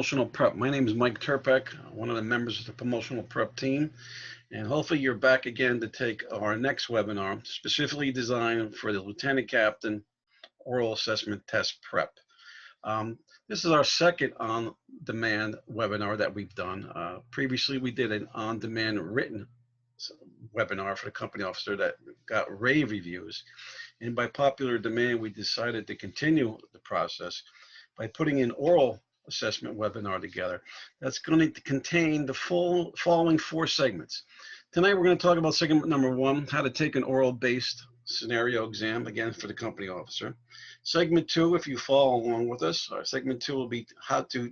Promotional Prep. My name is Mike Turpek, one of the members of the Promotional Prep team, and hopefully you're back again to take our next webinar, specifically designed for the Lieutenant Captain Oral Assessment Test Prep. This is our second on-demand webinar that we've done. Previously, we did an on-demand written webinar for the company officer that got rave reviews, and by popular demand, we decided to continue the process by putting an oral assessment webinar together that's going to contain the following 4 segments. Tonight we're going to talk about segment number 1, how to take an oral-based scenario exam, again for the company officer. Segment 2, if you follow along with us, segment 2 will be how to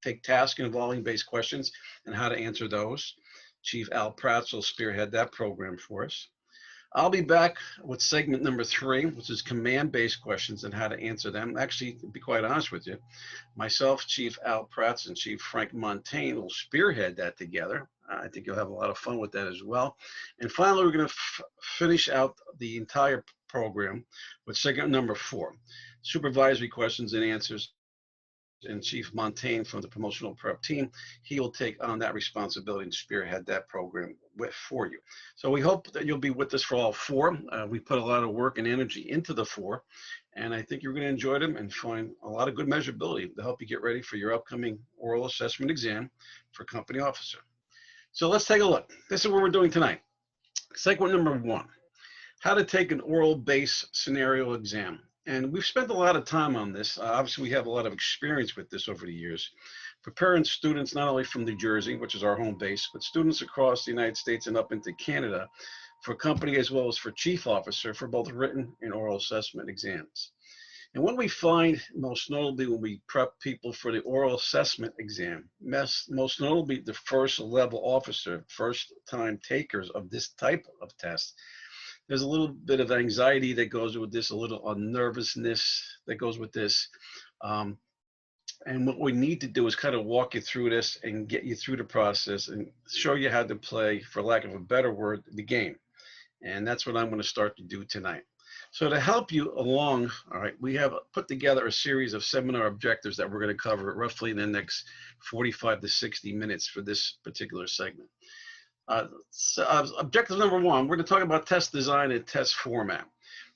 take task and volume-based questions and how to answer those. Chief Al Prats will spearhead that program for us. I'll be back with segment number 3, which is command-based questions and how to answer them. Actually, to be quite honest with you, myself, Chief Al Prats, and Chief Frank Montaigne will spearhead that together. I think you'll have a lot of fun with that as well. And finally, we're going to finish out the entire program with segment number 4, supervisory questions and answers. And Chief Montaigne from the Promotional Prep team, he will take on that responsibility and spearhead that program for you. So we hope that you'll be with us for all 4. We put a lot of work and energy into the 4, and I think you're going to enjoy them and find a lot of good measurability to help you get ready for your upcoming oral assessment exam for company officer. So let's take a look. This is what we're doing tonight. Segment number 1, how to take an oral-based scenario exam. And we've spent a lot of time on this. Obviously, we have a lot of experience with this over the years, preparing students not only from New Jersey, which is our home base, but students across the United States and up into Canada for company as well as for chief officer for both written and oral assessment exams. And what we find most notably when we prep people for the oral assessment exam, most notably the first level officer, first time takers of this type of test, there's a little bit of anxiety that goes with this, a little nervousness that goes with this. And what we need to do is kind of walk you through this and get you through the process and show you how to play, for lack of a better word, the game. And that's what I'm going to start to do tonight. So to help you along, all right, we have put together a series of seminar objectives that we're going to cover roughly in the next 45 to 60 minutes for this particular segment. Objective number 1, we're going to talk about test design and test format.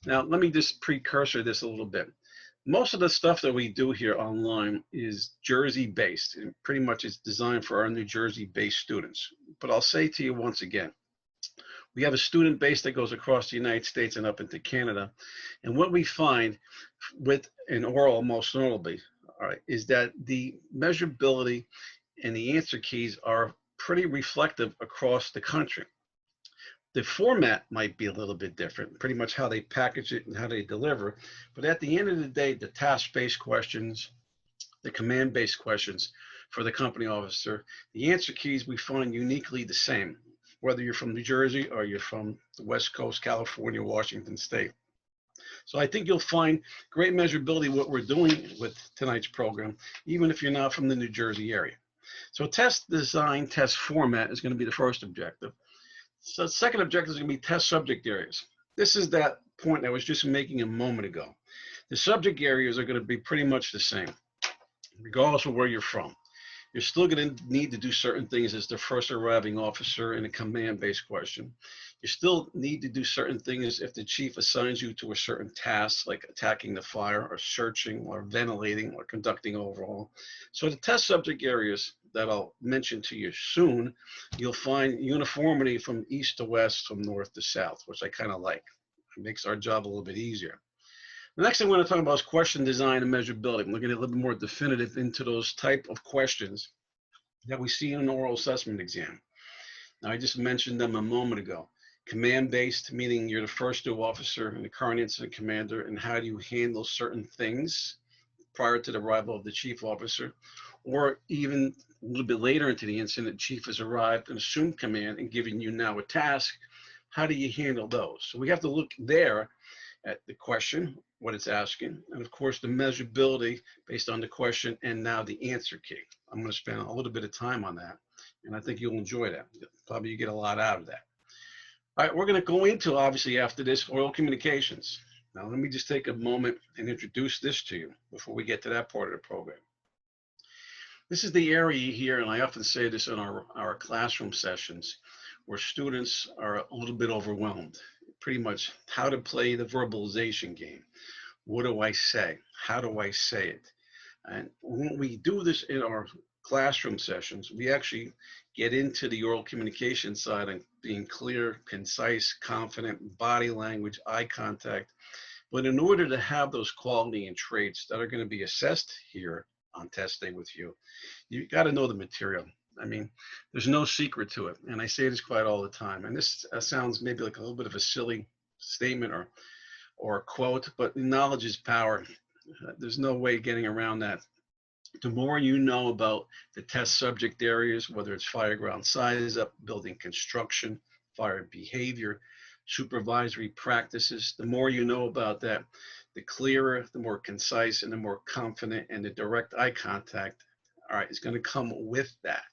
Now, let me just precursor this a little bit. Most of the stuff that we do here online is Jersey-based, and pretty much it's designed for our New Jersey-based students. But I'll say to you once again, we have a student base that goes across the United States and up into Canada. And what we find with an oral, most notably, all right, is that the measurability and the answer keys are pretty reflective across the country. The format might be a little bit different, pretty much how they package it and how they deliver. But at the end of the day, the task-based questions, the command-based questions for the company officer, the answer keys we find uniquely the same, whether you're from New Jersey or you're from the West Coast, California, Washington State. So I think you'll find great measurability what we're doing with tonight's program, even if you're not from the New Jersey area. So test design, test format is going to be the first objective. So the second objective is going to be test subject areas. This is that point I was just making a moment ago. The subject areas are going to be pretty much the same, regardless of where you're from. You're still going to need to do certain things as the first arriving officer in a command-based question. You still need to do certain things if the chief assigns you to a certain task, like attacking the fire or searching or ventilating or conducting overhaul. So the test subject areas that I'll mention to you soon, you'll find uniformity from east to west, from north to south, which I kind of like. It makes our job a little bit easier. The next thing we're going to talk about is question design and measurability. We're going to get a little bit more definitive into those type of questions that we see in an oral assessment exam. Now, I just mentioned them a moment ago. Command-based, meaning you're the first due officer and the current incident commander, and how do you handle certain things prior to the arrival of the chief officer, or even a little bit later into the incident, chief has arrived and assumed command and giving you now a task. How do you handle those? So we have to look there at the question, what it's asking, and of course the measurability based on the question and now the answer key. I'm going to spend a little bit of time on that, and I think you'll enjoy that. Probably you get a lot out of that. All right, we're going to go into, obviously, after this, oral communications. Now, let me just take a moment and introduce this to you before we get to that part of the program. This is the area here, and I often say this in our classroom sessions, where students are a little bit overwhelmed. Pretty much how to play the verbalization game. What do I say? How do I say it? And when we do this in our classroom sessions, we actually get into the oral communication side and being clear, concise, confident, body language, eye contact. But in order to have those quality and traits that are going to be assessed here on test day with you, you got to know the material. I mean, there's no secret to it. And I say this quite all the time. And this sounds maybe like a little bit of a silly statement or a quote, but knowledge is power. There's no way getting around that. The more you know about the test subject areas, whether it's fire ground size up, building construction, fire behavior, supervisory practices, the more you know about that, the clearer, the more concise, and the more confident, and the direct eye contact, all right, is going to come with that.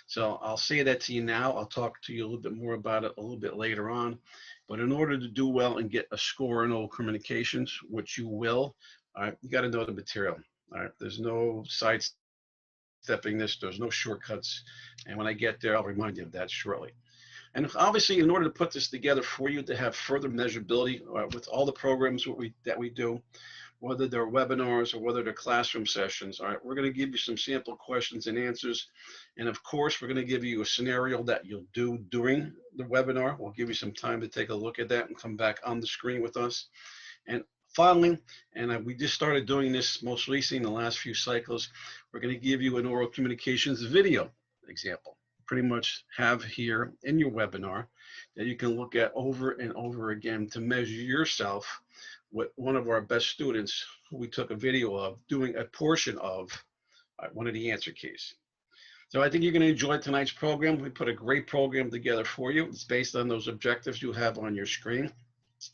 So I'll say that to you now. I'll talk to you a little bit more about it a little bit later on. But in order to do well and get a score in oral communications, which you will, all right, you got to know the material. All right, there's no sidestepping this. There's no shortcuts. And when I get there, I'll remind you of that shortly. And obviously, in order to put this together for you to have further measurability with all the programs that we do, whether they're webinars or whether they're classroom sessions, all right, we're going to give you some sample questions and answers. And of course, we're going to give you a scenario that you'll do during the webinar. We'll give you some time to take a look at that and come back on the screen with us. And finally, and we just started doing this most recently in the last few cycles, we're going to give you an oral communications video example. Pretty much have here in your webinar that you can look at over and over again to measure yourself with one of our best students who we took a video of doing a portion of one of the answer keys. So I think you're going to enjoy tonight's program. We put a great program together for you. It's based on those objectives you have on your screen.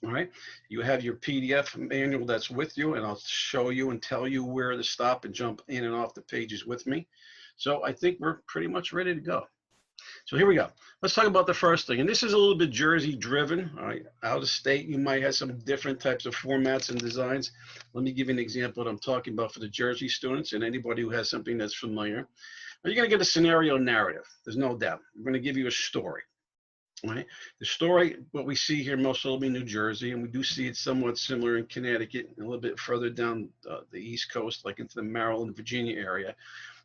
All right, you have your PDF manual that's with you, and I'll show you and tell you where to stop and jump in and off the pages with me. So I think we're pretty much ready to go. So here we go. Let's talk about the first thing. And this is a little bit Jersey driven. All right, out of state, you might have some different types of formats and designs. Let me give you an example of what I'm talking about for the Jersey students and anybody who has something that's familiar. You're going to get a scenario narrative. There's no doubt. We're going to give you a story. Right? The story, what we see here most will be New Jersey, and we do see it somewhat similar in Connecticut and a little bit further down the East Coast, like into the Maryland, Virginia area.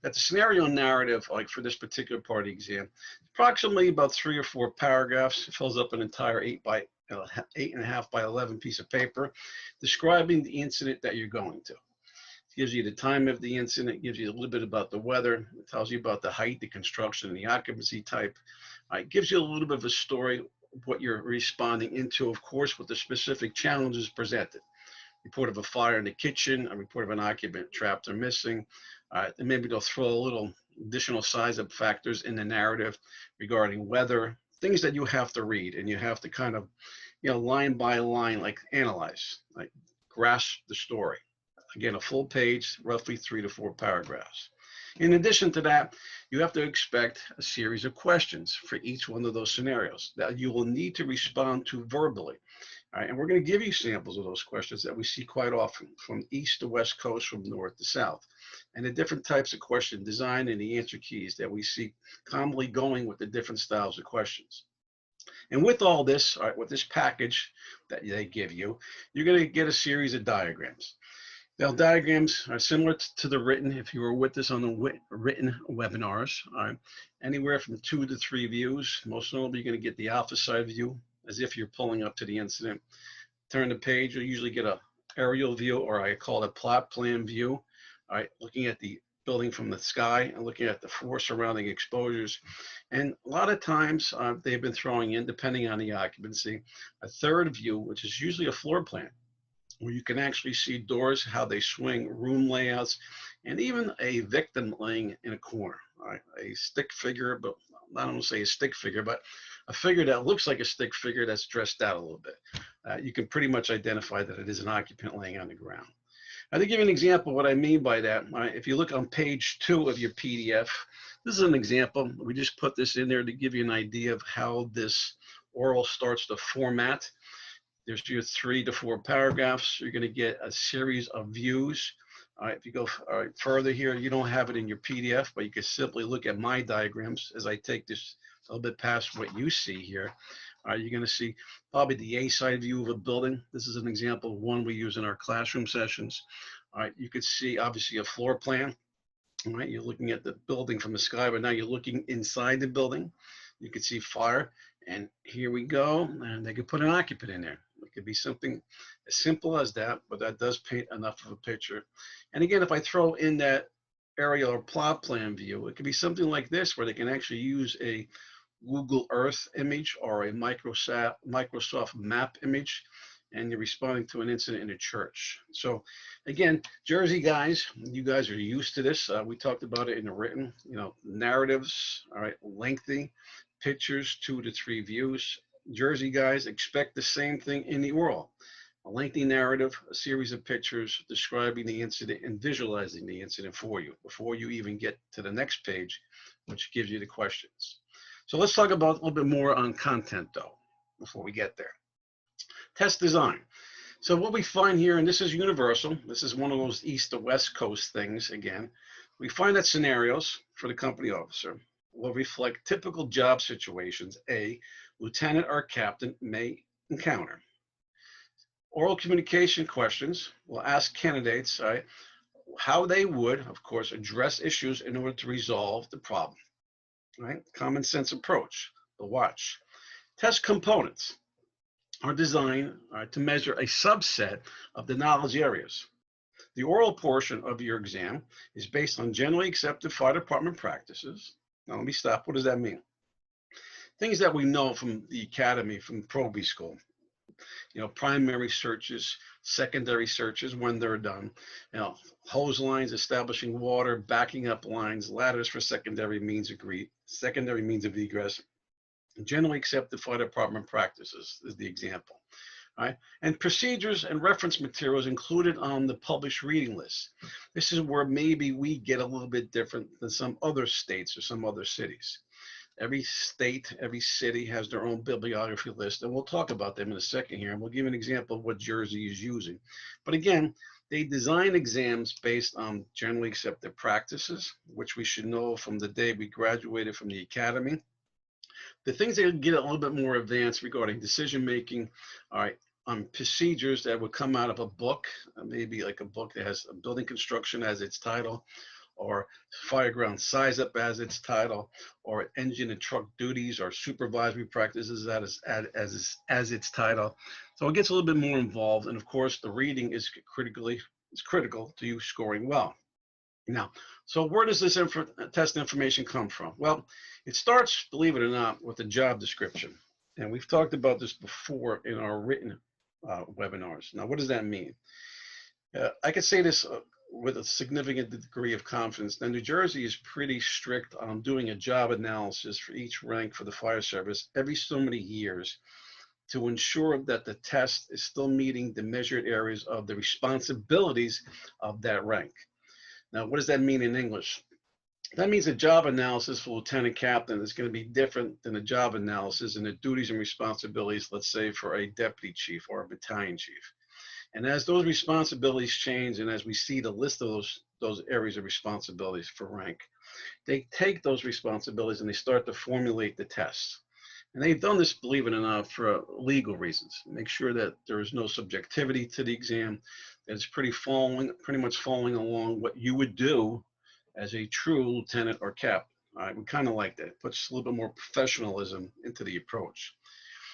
That the scenario narrative, like for this particular part of the exam, approximately about 3 or 4 paragraphs. It fills up an entire 8.5 by 11 piece of paper, describing the incident that you're going to. It gives you the time of the incident, gives you a little bit about the weather, it tells you about the height, the construction, and the occupancy type. It gives you a little bit of a story of what you're responding into, of course, with the specific challenges presented. Report of a fire in the kitchen, a report of an occupant trapped or missing. And maybe they'll throw a little additional size up factors in the narrative regarding weather, things that you have to read and you have to kind of, line by line, like analyze, like grasp the story. Again, a full page, roughly 3 to 4 paragraphs. In addition to that, you have to expect a series of questions for each one of those scenarios that you will need to respond to verbally. All right, and we're going to give you samples of those questions that we see quite often from east to west coast, from north to south, and the different types of question design and the answer keys that we see commonly going with the different styles of questions. And with all this, all right, with this package that they give you, you're going to get a series of diagrams. Now, diagrams are similar to the written, if you were with us on the written webinars, all right, anywhere from 2 to 3 views. Most notably, you're going to get the alpha side view, as if you're pulling up to the incident. Turn the page, you'll usually get an aerial view, or I call it a plot plan view, all right, looking at the building from the sky and looking at the 4 surrounding exposures. And a lot of times they've been throwing in, depending on the occupancy, a third view, which is usually a floor plan, where you can actually see doors, how they swing, room layouts, and even a victim laying in a corner, right? A stick figure, but I don't want to say a stick figure, but a figure that looks like a stick figure that's dressed out a little bit. You can pretty much identify that it is an occupant laying on the ground. Now, to give you an example of what I mean by that, if you look on page 2 of your PDF, this is an example. We just put this in there to give you an idea of how this oral starts to format. There's your 3 to 4 paragraphs. You're going to get a series of views All right, if you go further here, you don't have it in your PDF, but you can simply look at my diagrams as I take this a little bit past what you see here. All right, you're going to see probably the A-side view of a building. This is an example of one we use in our classroom sessions. All right, you could see obviously a floor plan. All right, you're looking at the building from the sky, but now you're looking inside the building. You can see fire, and here we go, and they could put an occupant in there. It could be something as simple as that, but that does paint enough of a picture. And again, if I throw in that aerial or plot plan view, it could be something like this, where they can actually use a Google Earth image or a Microsoft Map image, and you're responding to an incident in a church. So again, Jersey guys, you guys are used to this. We talked about it in the written, narratives, all right, lengthy pictures, 2 to 3 views. Jersey guys expect the same thing in the oral. A lengthy narrative, a series of pictures describing the incident and visualizing the incident for you before you even get to the next page, which gives you the questions. So let's talk about a little bit more on content though, before we get there. Test design. So what we find here, and this is universal, this is one of those East to West Coast things again, we find that scenarios for the company officer will reflect typical job situations a lieutenant or captain may encounter. Oral communication questions will ask candidates how they would, of course, address issues in order to resolve the problem. Right? Common sense approach, the watch. Test components are designed to measure a subset of the knowledge areas. The oral portion of your exam is based on generally accepted fire department practices. Now, let me stop. What does that mean? Things that we know from the academy, from Proby School. Primary searches, secondary searches when they're done. Hose lines, establishing water, backing up lines, ladders for secondary means of egress. Generally accepted fire department practices is the example. Right? And procedures and reference materials included on the published reading list. This is where maybe we get a little bit different than some other states or some other cities. Every state, every city has their own bibliography list, and we'll talk about them in a second here, and we'll give an example of what Jersey is using. But again, they design exams based on generally accepted practices, which we should know from the day we graduated from the academy. The things that get a little bit more advanced regarding decision making, all right, procedures that would come out of a book, maybe like a book that has building construction as its title, or fireground size up as its title, or engine and truck duties or supervisory practices as its title. So it gets a little bit more involved, and of course the reading is critical to you scoring well. Now, so where does this test information come from? Well, it starts, believe it or not, with the job description. And we've talked about this before in our written webinars. Now, what does that mean? I could say this with a significant degree of confidence. Now, New Jersey is pretty strict on doing a job analysis for each rank for the fire service every so many years to ensure that the test is still meeting the measured areas of the responsibilities of that rank. Now, what does that mean in English? That means a job analysis for lieutenant captain is going to be different than a job analysis and the duties and responsibilities, let's say, for a deputy chief or a battalion chief. And as those responsibilities change, and as we see the list of those areas of responsibilities for rank, they take those responsibilities and they start to formulate the tests. And they've done this, believe it or not, for legal reasons. Make sure that there is no subjectivity to the exam. That it's pretty much following along what you would do as a true lieutenant or captain. All right, we kind of like that. It puts a little bit more professionalism into the approach.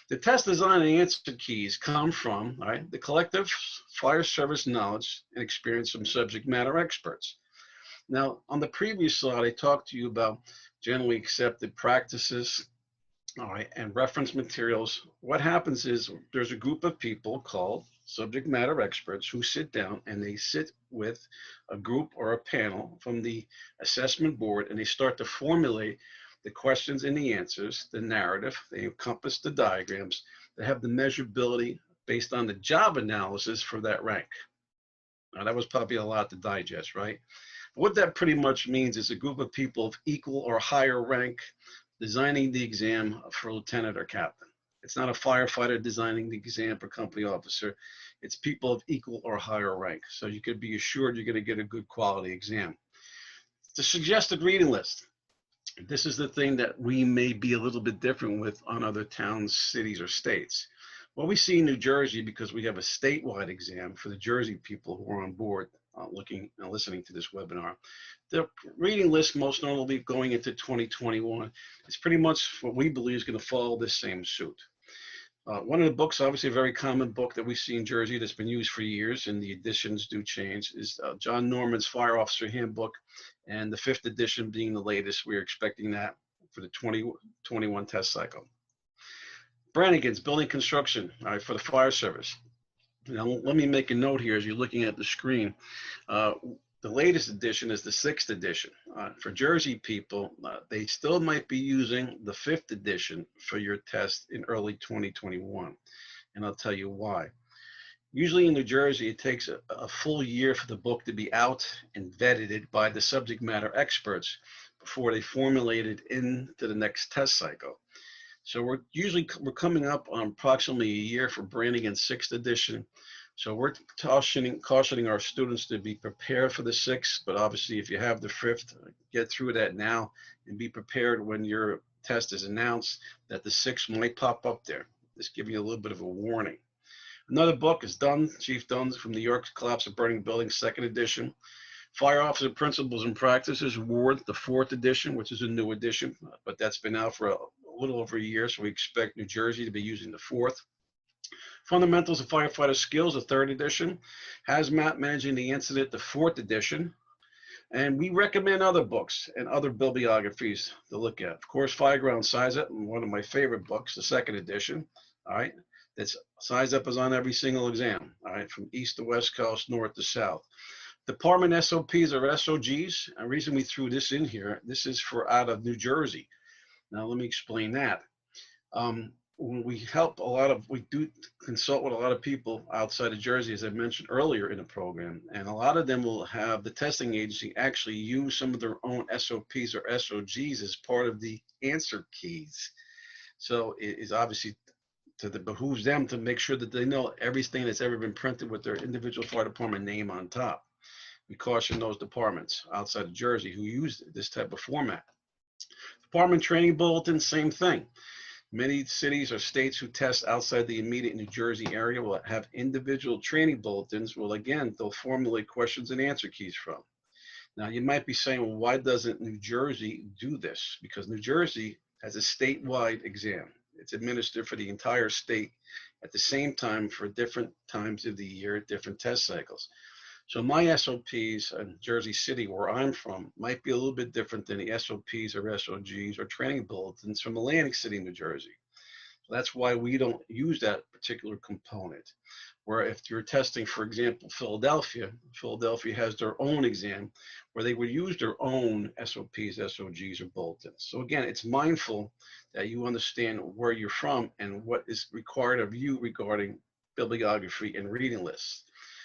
The test design and answer keys come from the collective fire service knowledge and experience from subject matter experts. Now, on the previous slide, I talked to you about generally accepted practices, and reference materials. What happens is there's a group of people called subject matter experts who sit down and they sit with a group or a panel from the assessment board, and they start to formulate the questions and the answers, the narrative. They encompass the diagrams. They have the measurability based on the job analysis for that rank. Now, that was probably a lot to digest, right? What that pretty much means is a group of people of equal or higher rank designing the exam for lieutenant or captain. It's not a firefighter designing the exam for company officer. it's people of equal or higher rank. So you could be assured you're going to get a good quality exam. The suggested reading list. This is the thing that we may be a little bit different with on other towns, cities, or states. What we see in New Jersey, because we have a statewide exam for the Jersey people who are on board looking and listening to this webinar, the reading list most normally going into 2021 is pretty much what we believe is going to follow this same suit. One of the books, obviously a very common book that we see in Jersey that's been used for years, and the editions do change, is John Norman's Fire Officer Handbook, and the 5th edition being the latest. We're expecting that for the 2021 test cycle. Brannigan's Building Construction, all right, for the fire service. Now, let me make a note here as you're looking at the screen. The latest edition is the 6th edition. For Jersey people, they still might be using the 5th edition for your test in early 2021. And I'll tell you why. Usually in New Jersey, it takes a full year for the book to be out and vetted by the subject matter experts before they formulate it into the next test cycle. So we're coming up on approximately a year for Brannigan's 6th edition. So we're cautioning our students to be prepared for the 6th, but obviously if you have the 5th, get through that now and be prepared when your test is announced that the 6th might pop up there. Just giving you a little bit of a warning. Another book is Dunn, Chief Dunn's from New York's Collapse of Burning Buildings, 2nd edition. Fire Officer Principles and Practices, Ward, the 4th edition, which is a new edition, but that's been out for a little over a year, so we expect New Jersey to be using the 4th. Fundamentals of Firefighter Skills, the 3rd edition. Hazmat Managing the Incident, the 4th edition. And we recommend other books and other bibliographies to look at. Of course, Fireground Size Up, one of my favorite books, the 2nd edition. All right, that's Size Up is on every single exam. All right, from east to west coast, north to south. Department SOPs or SOGs. The reason we threw this in here, this is for out of New Jersey. Now let me explain that. We do consult with a lot of people outside of Jersey, as I mentioned earlier in the program, and a lot of them will have the testing agency actually use some of their own SOPs or SOGs as part of the answer keys. So it is obviously behooves them to make sure that they know everything that's ever been printed with their individual fire department name on top. We caution those departments outside of Jersey who use this type of format. Department training bulletin, same thing. Many cities or states who test outside the immediate New Jersey area will have individual training bulletins. Well, again, they'll formulate questions and answer keys from. Now, you might be saying, well, why doesn't New Jersey do this? Because New Jersey has a statewide exam. It's administered for the entire state at the same time for different times of the year, different test cycles. So my SOPs in Jersey City, where I'm from, might be a little bit different than the SOPs or SOGs or training bulletins from Atlantic City, New Jersey. So that's why we don't use that particular component. Where if you're testing, for example, Philadelphia has their own exam where they would use their own SOPs, SOGs, or bulletins. So again, it's mindful that you understand where you're from and what is required of you regarding bibliography and reading lists.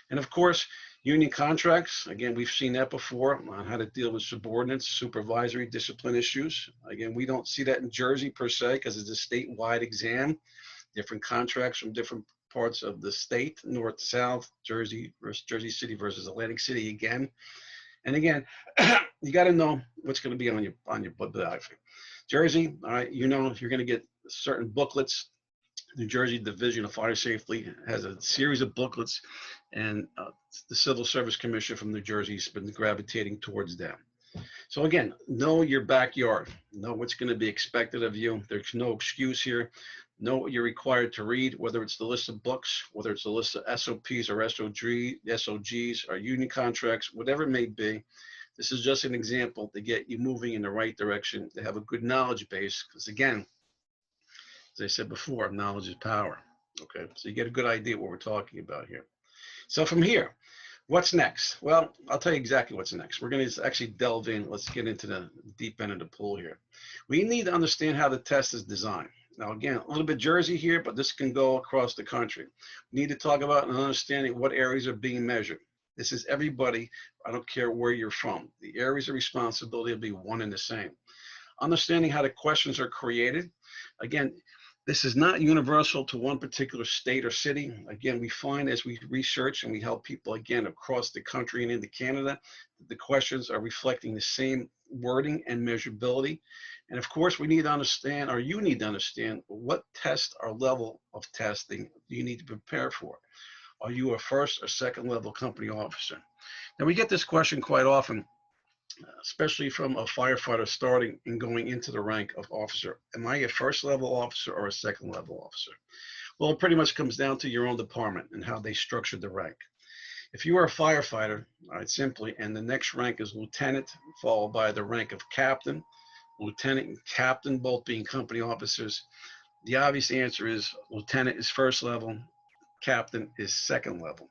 And of course, union contracts, again, we've seen that before on how to deal with subordinates, supervisory discipline issues. Again, we don't see that in Jersey per se because it's a statewide exam, different contracts from different parts of the state, north to south, Jersey versus Jersey City versus Atlantic City again. And again, you got to know what's going to be on your bibliography. Jersey, all right, you know you're going to get certain booklets. New Jersey Division of Fire Safety has a series of booklets, and the Civil Service Commission from New Jersey has been gravitating towards them. So again, know your backyard. Know what's going to be expected of you. There's no excuse here. Know what you're required to read, whether it's the list of books, whether it's the list of SOPs or SOGs or union contracts, whatever it may be. This is just an example to get you moving in the right direction, to have a good knowledge base, because again, as I said before, knowledge is power. Okay, so you get a good idea what we're talking about here. So from here, what's next? Well, I'll tell you exactly what's next. We're going to actually delve in. Let's get into the deep end of the pool here. We need to understand how the test is designed. Now, again, a little bit Jersey here, but this can go across the country. We need to talk about and understanding what areas are being measured. This is everybody. I don't care where you're from. The areas of responsibility will be one and the same. Understanding how the questions are created. Again, This is not universal to one particular state or city. Again, we find as we research and we help people again across the country and into Canada, the questions are reflecting the same wording and measurability. And of course, we need to understand, or you need to understand, what test or level of testing do you need to prepare for? Are you a first or second level company officer? Now, we get this question quite often, especially from a firefighter starting and going into the rank of officer. Am I a first level officer or a second level officer? Well, it pretty much comes down to your own department and how they structured the rank. If you are a firefighter, all right, simply, and the next rank is lieutenant, followed by the rank of captain, lieutenant and captain, both being company officers, the obvious answer is lieutenant is first level, captain is second level.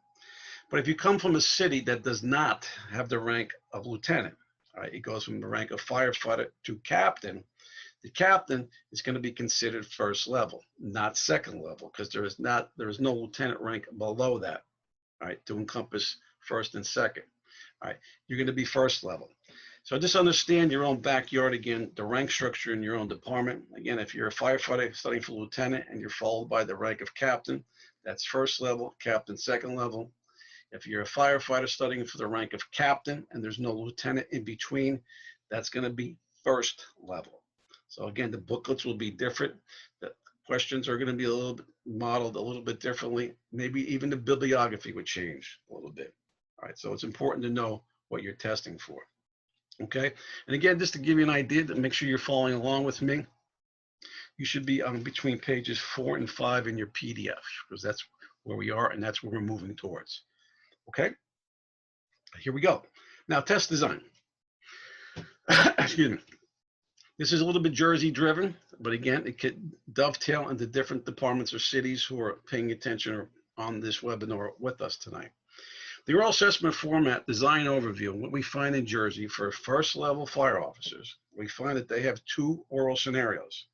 But if you come from a city that does not have the rank of lieutenant, all right, it goes from the rank of firefighter to captain. The captain is going to be considered first level, not second level, because there is no lieutenant rank below that, all right, to encompass first and second. All right, you're going to be first level. So just understand your own backyard again, the rank structure in your own department. Again, if you're a firefighter studying for lieutenant and you're followed by the rank of captain, that's first level, captain second level. If you're a firefighter studying for the rank of captain and there's no lieutenant in between, that's going to be first level. So again, the booklets will be different. The questions are going to be a little bit modeled a little bit differently. Maybe even the bibliography would change a little bit. All right, so it's important to know what you're testing for. Okay, and again, just to give you an idea, to make sure you're following along with me, you should be on between pages 4 and 5 in your PDF, because that's where we are and that's where we're moving towards. Okay, here we go. Now, test design. Excuse me. This is a little bit Jersey driven, but again, it could dovetail into different departments or cities who are paying attention on this webinar with us tonight. The oral assessment format design overview, what we find in Jersey for first level fire officers, we find that they have 2 oral scenarios.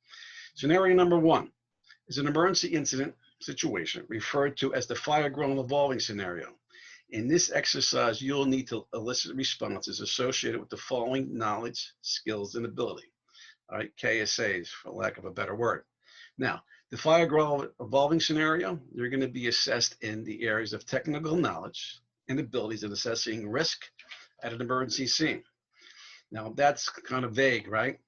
Scenario number 1 is an emergency incident situation referred to as the fire grown evolving scenario. In this exercise, you'll need to elicit responses associated with the following knowledge, skills, and ability. All right, KSAs, for lack of a better word. Now, the fire grown evolving scenario, you're going to be assessed in the areas of technical knowledge and abilities in assessing risk at an emergency scene. Now, that's kind of vague, right?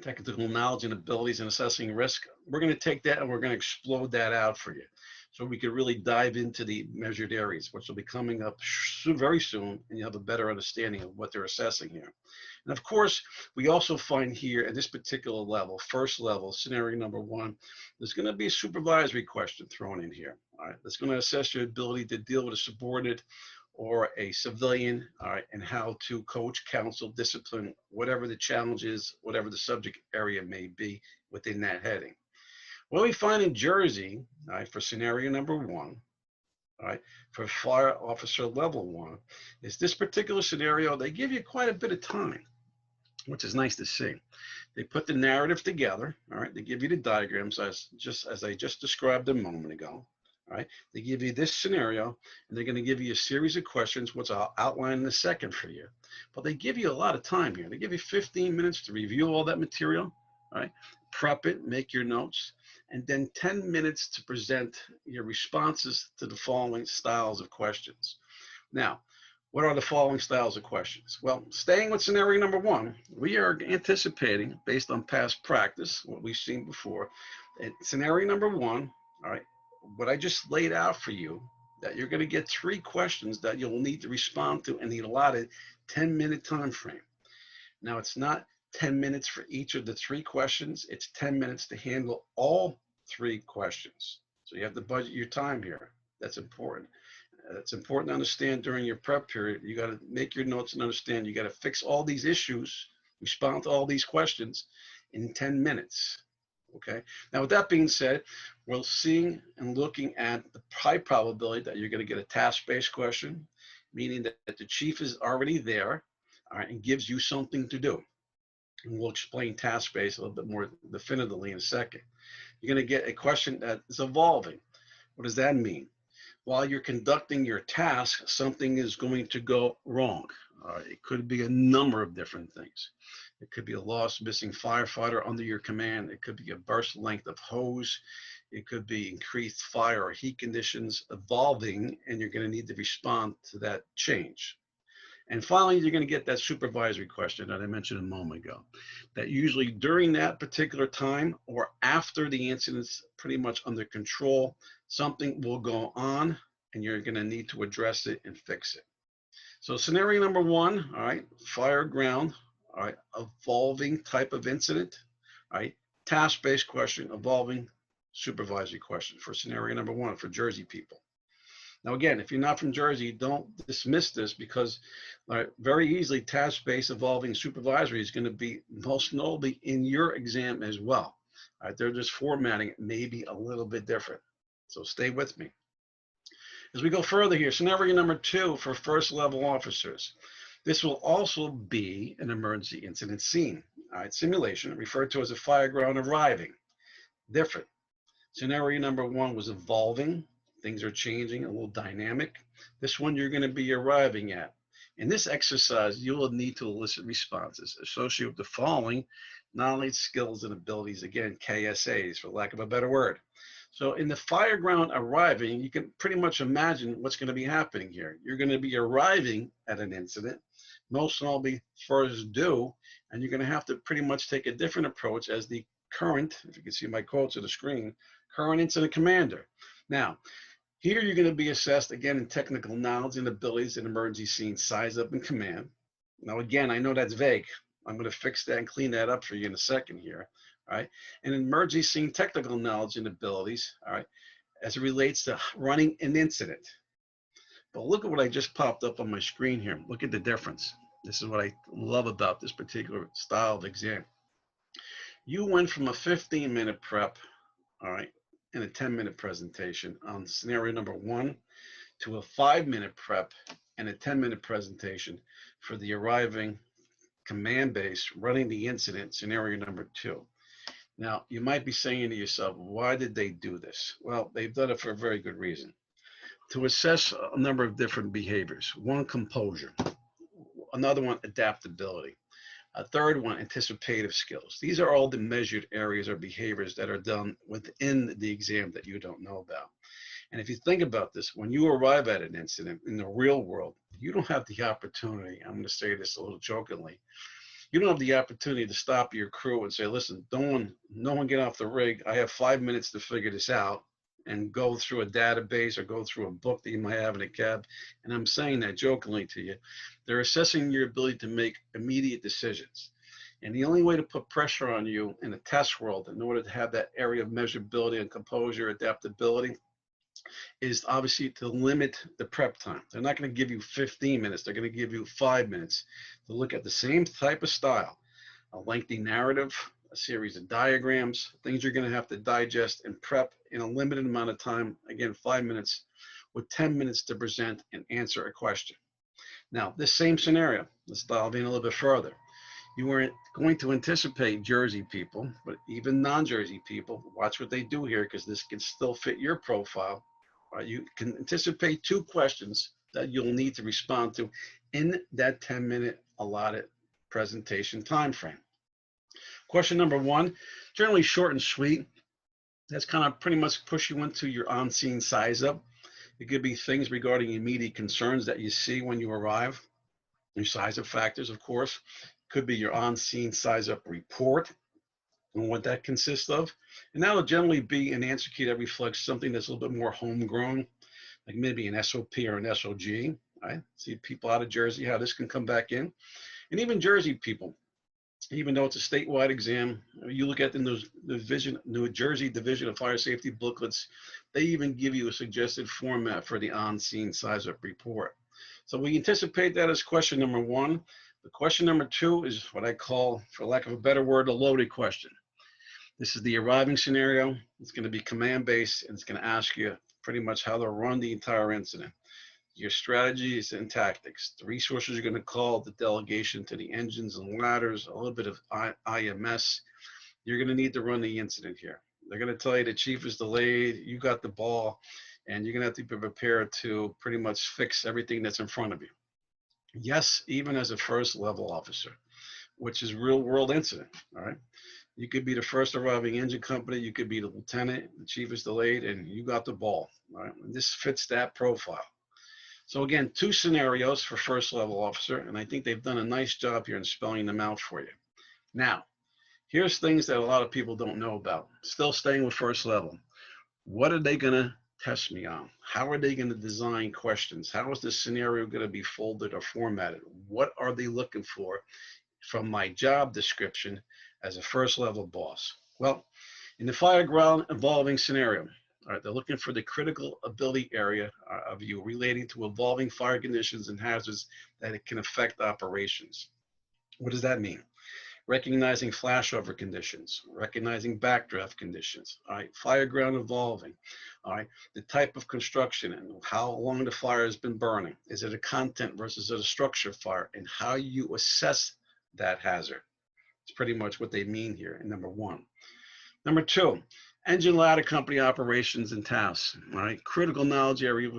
Technical knowledge and abilities in assessing risk. We're going to take that and we're going to explode that out for you, so we can really dive into the measured areas, which will be coming up very soon, and you have a better understanding of what they're assessing here. And of course, we also find here at this particular level, first level, scenario number 1, there's going to be a supervisory question thrown in here. All right, that's going to assess your ability to deal with a subordinate or a civilian, all right, and how to coach, counsel, discipline, whatever the challenge is, whatever the subject area may be within that heading. What we find in Jersey, all right, for scenario number 1, all right, for fire officer level 1, is this particular scenario, they give you quite a bit of time, which is nice to see. They put the narrative together, all right, they give you the diagrams as I just described a moment ago. All right, they give you this scenario, and they're going to give you a series of questions, which I'll outline in a second for you. But they give you a lot of time here. They give you 15 minutes to review all that material, all right, prep it, make your notes, and then 10 minutes to present your responses to the following styles of questions. Now, what are the following styles of questions? Well, staying with scenario number 1, we are anticipating, based on past practice, what we've seen before, in scenario number 1, all right, what I just laid out for you, that you're going to get 3 questions that you'll need to respond to in the allotted 10-minute time frame. Now, it's not 10 minutes for each of the 3 questions. It's 10 minutes to handle all 3 questions. So you have to budget your time here. That's important. It's important to understand during your prep period. You got to make your notes and understand you got to fix all these issues, respond to all these questions in 10 minutes. Okay. Now, with that being said, we're seeing and looking at the high probability that you're going to get a task-based question, meaning that the chief is already there, all right, and gives you something to do. And we'll explain task-based a little bit more definitively in a second. You're going to get a question that is evolving. What does that mean? While you're conducting your task, something is going to go wrong. It could be a number of different things. It could be a lost missing firefighter under your command. It could be a burst length of hose. It could be increased fire or heat conditions evolving, and you're going to need to respond to that change. And finally, you're going to get that supervisory question that I mentioned a moment ago, that usually during that particular time or after the incident's pretty much under control, something will go on and you're going to need to address it and fix it. So scenario number one, all right, fire ground, all right, evolving type of incident, all right, task-based question, evolving supervisory question for scenario number one for Jersey people. Now, again, if you're not from Jersey, don't dismiss this because very easily task-based evolving supervisory is going to be most notably in your exam as well. All right, they're just formatting it maybe a little bit different. So stay with me. As we go further here, scenario number two for first level officers. This will also be an emergency incident scene. All right, simulation referred to as a fire ground arriving. Different. Scenario number one was evolving. Things are changing, a little dynamic. This one you're going to be arriving at. In this exercise, you will need to elicit responses associated with the following knowledge, skills, and abilities. Again, KSAs, for lack of a better word. So in the fire ground arriving, you can pretty much imagine what's going to be happening here. You're going to be arriving at an incident, most likely first due, and you're going to have to pretty much take a different approach as the current, if you can see my quotes on the screen, current incident commander. Now, here you're going to be assessed again in technical knowledge and abilities in emergency scene size up and command. Now, again, I know that's vague. I'm going to fix that and clean that up for you in a second here. All right. And emergency scene technical knowledge and abilities, all right, as it relates to running an incident. But look at what I just popped up on my screen here. Look at the difference. This is what I love about this particular style of exam. You went from a 15-minute prep, all right, and a 10-minute presentation on scenario number one to a 5-minute prep and a 10-minute presentation for the arriving command base running the incident scenario number two. Now, you might be saying to yourself, why did they do this? Well, they've done it for a very good reason. To assess a number of different behaviors. One, composure. Another one, adaptability. A third one, anticipative skills. These are all the measured areas or behaviors that are done within the exam that you don't know about. And if you think about this, when you arrive at an incident in the real world, you don't have the opportunity, I'm going to say this a little jokingly, you don't have the opportunity to stop your crew and say, listen, no one get off the rig. I have 5 minutes to figure this out, and go through a database or go through a book that you might have in a cab. And I'm saying that jokingly to you. They're assessing your ability to make immediate decisions. And the only way to put pressure on you in the test world in order to have that area of measurability and composure, adaptability, is obviously to limit the prep time. They're not going to give you 15 minutes. They're going to give you 5 minutes to look at the same type of style, a lengthy narrative, a series of diagrams, things you're going to have to digest and prep in a limited amount of time. Again, 5 minutes with 10 minutes to present and answer a question. Now, this same scenario, let's dive in a little bit further. You weren't going to anticipate Jersey people, but even non-Jersey people, watch what they do here because this can still fit your profile. You can anticipate 2 questions that you'll need to respond to in that 10-minute allotted presentation time frame. Question number 1, generally short and sweet. That's kind of pretty much push you into your on-scene size up. It could be things regarding immediate concerns that you see when you arrive. Your size up factors, of course. Could be your on-scene size up report and what that consists of. And that will generally be an answer key that reflects something that's a little bit more homegrown, like maybe an SOP or an SOG. Right? See people out of Jersey, how this can come back in. And even Jersey people, even though it's a statewide exam, you look at the New Jersey Division of Fire Safety booklets, they even give you a suggested format for the on-scene size up report. So we anticipate that as question number 1. The question number 2 is what I call, for lack of a better word, a loaded question. This is the arriving scenario. It's going to be command-based, and it's going to ask you pretty much how to run the entire incident, your strategies and tactics, the resources you're going to call, the delegation to the engines and ladders, a little bit of IMS. You're going to need to run the incident here. They're going to tell you the chief is delayed, you got the ball, and you're going to have to be prepared to pretty much fix everything that's in front of you. Yes, even as a first level officer. which is real world incident. All right. You could be the first arriving engine company. You could be the lieutenant. The chief is delayed, and you got the ball. All right. And this fits that profile. So again, 2 scenarios for first level officer, and I think they've done a nice job here in spelling them out for you. Now, here's things that a lot of people don't know about. Still staying with first level. What are they going to test me on? How are they going to design questions? How is this scenario going to be folded or formatted? What are they looking for from my job description as a first level boss? Well, in the fireground evolving scenario, all right, they're looking for the critical ability area of you relating to evolving fire conditions and hazards that it can affect operations. What does that mean? Recognizing flashover conditions, recognizing backdraft conditions, all right, fire ground evolving, all right, the type of construction and how long the fire has been burning. Is it a content versus a structure fire, and how you assess that hazard? It's pretty much what they mean here in number 1. Number 2, engine ladder company operations and tasks, all right, critical knowledge area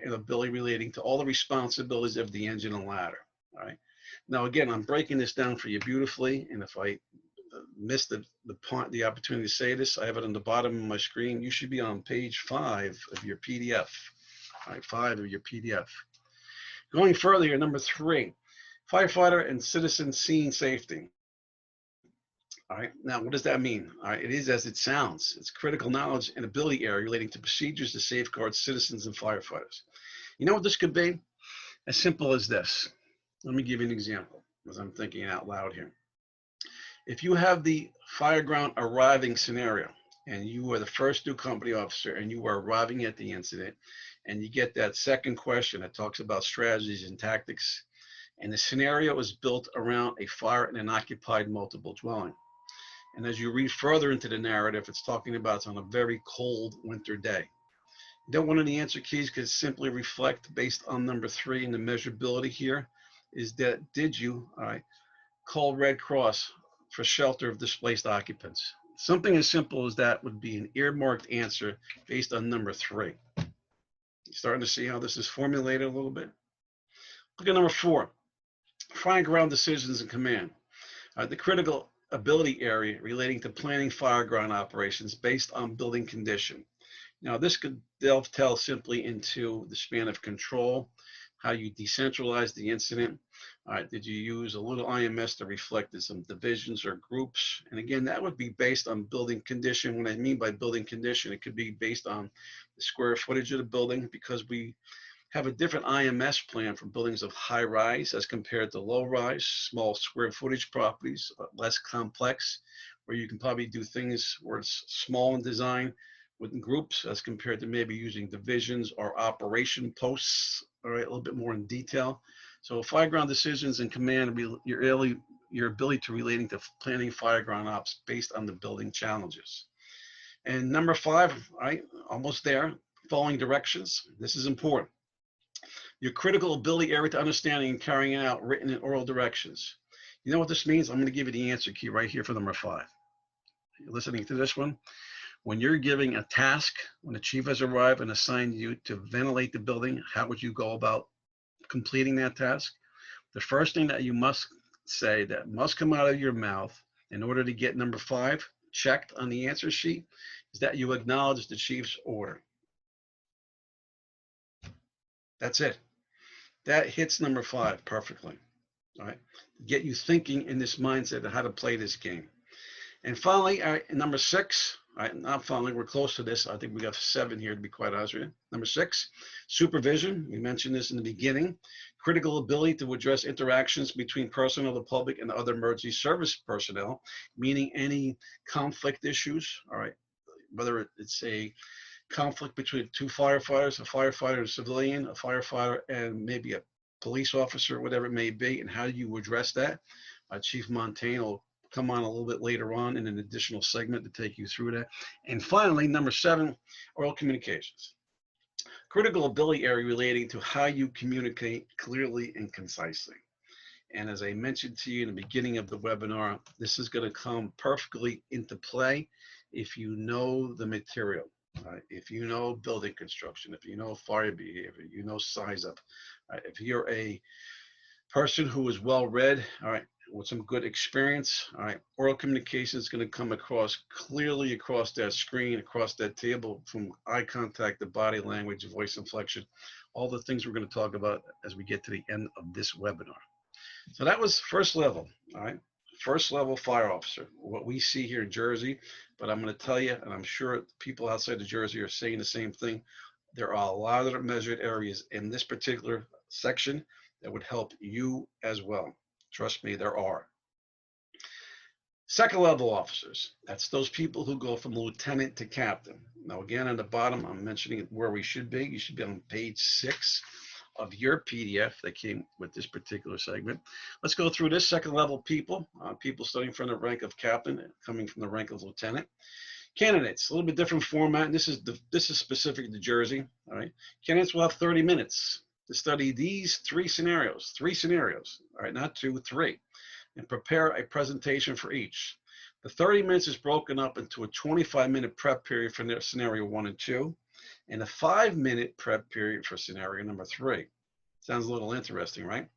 and ability relating to all the responsibilities of the engine and ladder, all right. Now, again, I'm breaking this down for you beautifully, and if I missed the opportunity to say this, I have it on the bottom of my screen. You should be on page 5 of your PDF, all right, 5 of your PDF. Going further here, number 3, firefighter and citizen scene safety. All right, now what does that mean? All right, it is as it sounds. It's critical knowledge and ability area relating to procedures to safeguard citizens and firefighters. You know what this could be? As simple as this. Let me give you an example as I'm thinking out loud here. If you have the fireground arriving scenario and you are the first new company officer and you are arriving at the incident and you get that second question that talks about strategies and tactics, and the scenario is built around a fire in an occupied multiple dwelling. And as you read further into the narrative, it's talking about it's on a very cold winter day. You don't want any answer keys because simply reflect based on number 3 and the measurability here is that did you, all right, call Red Cross for shelter of displaced occupants? Something as simple as that would be an earmarked answer based on number 3. You starting to see how this is formulated a little bit? Look at number 4, fire ground decisions and command. The critical ability area relating to planning fireground operations based on building condition. Now, this could dovetail simply into the span of control, how you decentralize the incident. All right, did you use a little IMS to reflect some divisions or groups? And again, that would be based on building condition. What I mean by building condition, it could be based on the square footage of the building, because we have a different IMS plan for buildings of high rise as compared to low rise, small square footage properties, less complex, where you can probably do things where it's small in design with groups as compared to maybe using divisions or operation posts, all right, a little bit more in detail. So fireground decisions and command, your ability to relating to planning fireground ops based on the building challenges. And number 5, all right, almost there, following directions. This is important. Your critical ability area to understanding and carrying out written and oral directions. You know what this means? I'm going to give you the answer key right here for number 5. You're listening to this one. When you're giving a task, when the chief has arrived and assigned you to ventilate the building, how would you go about completing that task? The first thing that you must say that must come out of your mouth in order to get number 5 checked on the answer sheet is that you acknowledge the chief's order. That's it. That hits number 5 perfectly. All right. Get you thinking in this mindset of how to play this game. And finally, number 6, all right, not finally, we're close to this. I think we got 7 here to be quite honest with you. Number 6, supervision. We mentioned this in the beginning. Critical ability to address interactions between personnel, the public, and other emergency service personnel, meaning any conflict issues, all right, whether it's a conflict between 2 firefighters, a firefighter and a civilian, a firefighter and maybe a police officer, whatever it may be, and how do you address that? Chief Montaigne will come on a little bit later on in an additional segment to take you through that. And finally, number 7, oral communications. Critical ability area relating to how you communicate clearly and concisely. And as I mentioned to you in the beginning of the webinar, this is going to come perfectly into play if you know the material. If you know building construction, if you know fire behavior, you know size up. If you're a person who is well read, all right, with some good experience. All right, oral communication is going to come across clearly across that screen, across that table, from eye contact to body language, voice inflection, all the things we're going to talk about as we get to the end of this webinar. So that was first level. All right, first level fire officer, what we see here in Jersey. But I'm going to tell you, and I'm sure people outside of Jersey are saying the same thing, there are a lot of measured areas in this particular section that would help you as well. Trust me, there are. Second level officers, that's those people who go from lieutenant to captain. Now, again, on the bottom, I'm mentioning where we should be. You should be on page 6 of your PDF that came with this particular segment. Let's go through this second level people, people starting from the rank of captain, coming from the rank of lieutenant. Candidates, a little bit different format. And this is specific to Jersey. All right, candidates will have 30 minutes to study these three scenarios. All right, not 2, 3, and prepare a presentation for each. The 30 minutes is broken up into a 25-minute prep period for scenario 1 and 2, and a 5-minute prep period for scenario number 3. Sounds a little interesting, right?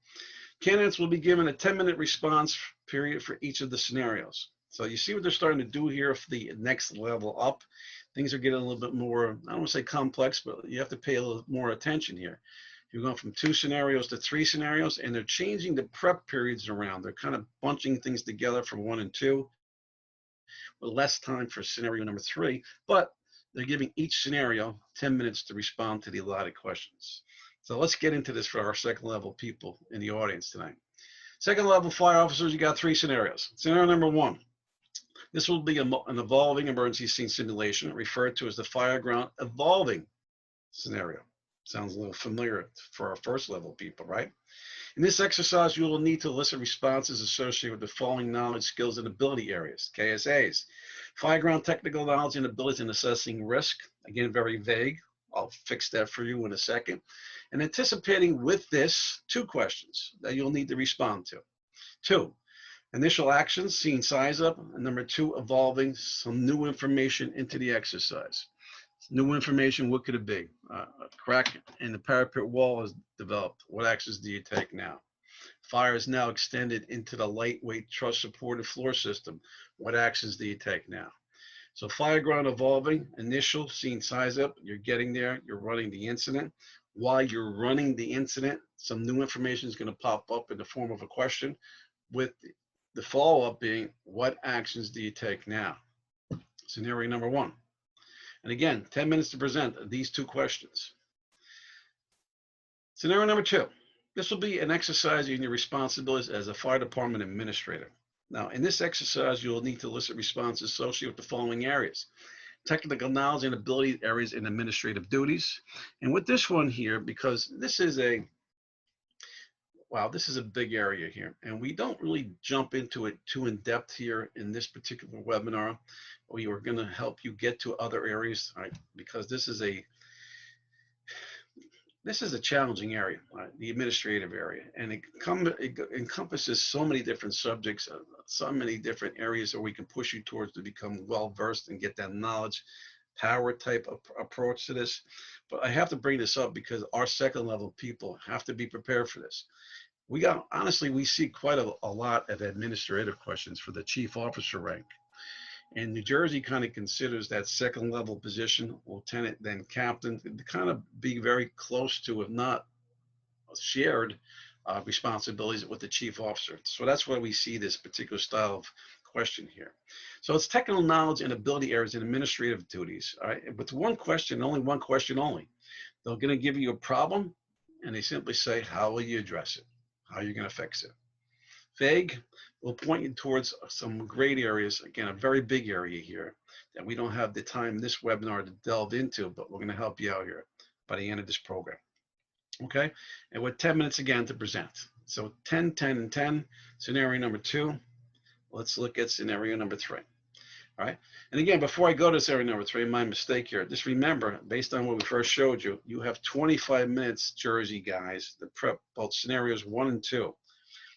Candidates will be given a 10-minute response period for each of the scenarios. So you see what they're starting to do here for the next level up. Things are getting a little bit more, I don't want to say complex, but you have to pay a little more attention here. You're going from 2 scenarios to 3 scenarios, and they're changing the prep periods around. They're kind of bunching things together from 1 and 2 with less time for scenario number 3, but they're giving each scenario 10 minutes to respond to the allotted questions. So let's get into this for our second level people in the audience tonight. Second level fire officers, you got 3 scenarios. Scenario number 1. This will be an evolving emergency scene simulation, referred to as the fireground evolving scenario. Sounds a little familiar for our first level people, right? In this exercise, you will need to elicit responses associated with the following knowledge, skills, and ability areas, KSAs. Fireground technical knowledge and abilities in assessing risk, again, very vague. I'll fix that for you in a second. And anticipating with this 2 questions that you'll need to respond to. 2, initial actions, scene size up, and number 2, evolving some new information into the exercise. New information, what could it be? A crack in the parapet wall is developed. What actions do you take now? Fire is now extended into the lightweight truss supported floor system. What actions do you take now? So fireground evolving, initial, scene size up, you're getting there, you're running the incident. While you're running the incident, some new information is going to pop up in the form of a question, with the follow-up being, what actions do you take now? Scenario number 1. And again, 10 minutes to present these 2 questions. Scenario number 2. This will be an exercise in your responsibilities as a fire department administrator. Now, in this exercise, you'll need to elicit responses associated with the following areas: technical knowledge and ability areas in administrative duties. And with this one here, because this is a big area here, and we don't really jump into it too in depth here in this particular webinar. We are going to help you get to other areas, right? Because this is a challenging area, right? The administrative area, and it encompasses so many different subjects, so many different areas where we can push you towards to become well versed and get that knowledge power type of approach to this. But I have to bring this up because our second level people have to be prepared for this. Honestly, we see quite a lot of administrative questions for the chief officer rank. And New Jersey kind of considers that second level position, lieutenant, then captain, to kind of be very close to, if not shared, responsibilities with the chief officer. So that's why we see this particular style of question here. So it's technical knowledge and ability areas in administrative duties. All right, with one question only. They're going to give you a problem, and they simply say, how will you address it? How are you going to fix it? Vague will point you towards some great areas. Again, a very big area here that we don't have the time in this webinar to delve into, but we're going to help you out here by the end of this program. Okay, and with 10 minutes again to present. So 10, 10, and 10, scenario number 2. Let's look at scenario number 3. All right, and again, before I go to scenario number 3, my mistake here, just remember, based on what we first showed you, you have 25 minutes, Jersey guys, to prep both scenarios 1 and 2.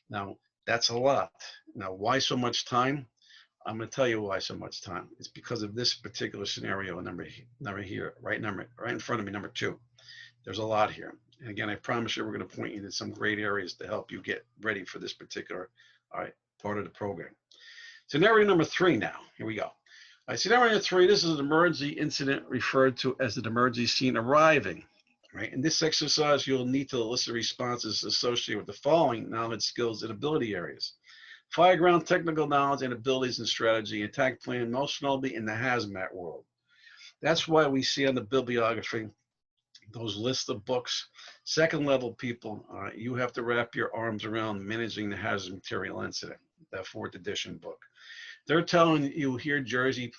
Now, that's a lot. Now, why so much time? I'm going to tell you why so much time. It's because of this particular scenario number here, right in front of me, number 2. There's a lot here. And again, I promise you we're going to point you to some great areas to help you get ready for this particular part of the program. Scenario number 3 now. Here we go. Scenario number 3, this is an emergency incident referred to as an emergency scene arriving. Right? In this exercise, you'll need to elicit responses associated with the following knowledge, skills, and ability areas. Fireground technical knowledge and abilities and strategy, attack plan, most notably in the hazmat world. That's why we see on the bibliography those lists of books. Second level people, you have to wrap your arms around managing the hazardous material incident, that 4th edition book. They're telling you here, Jersey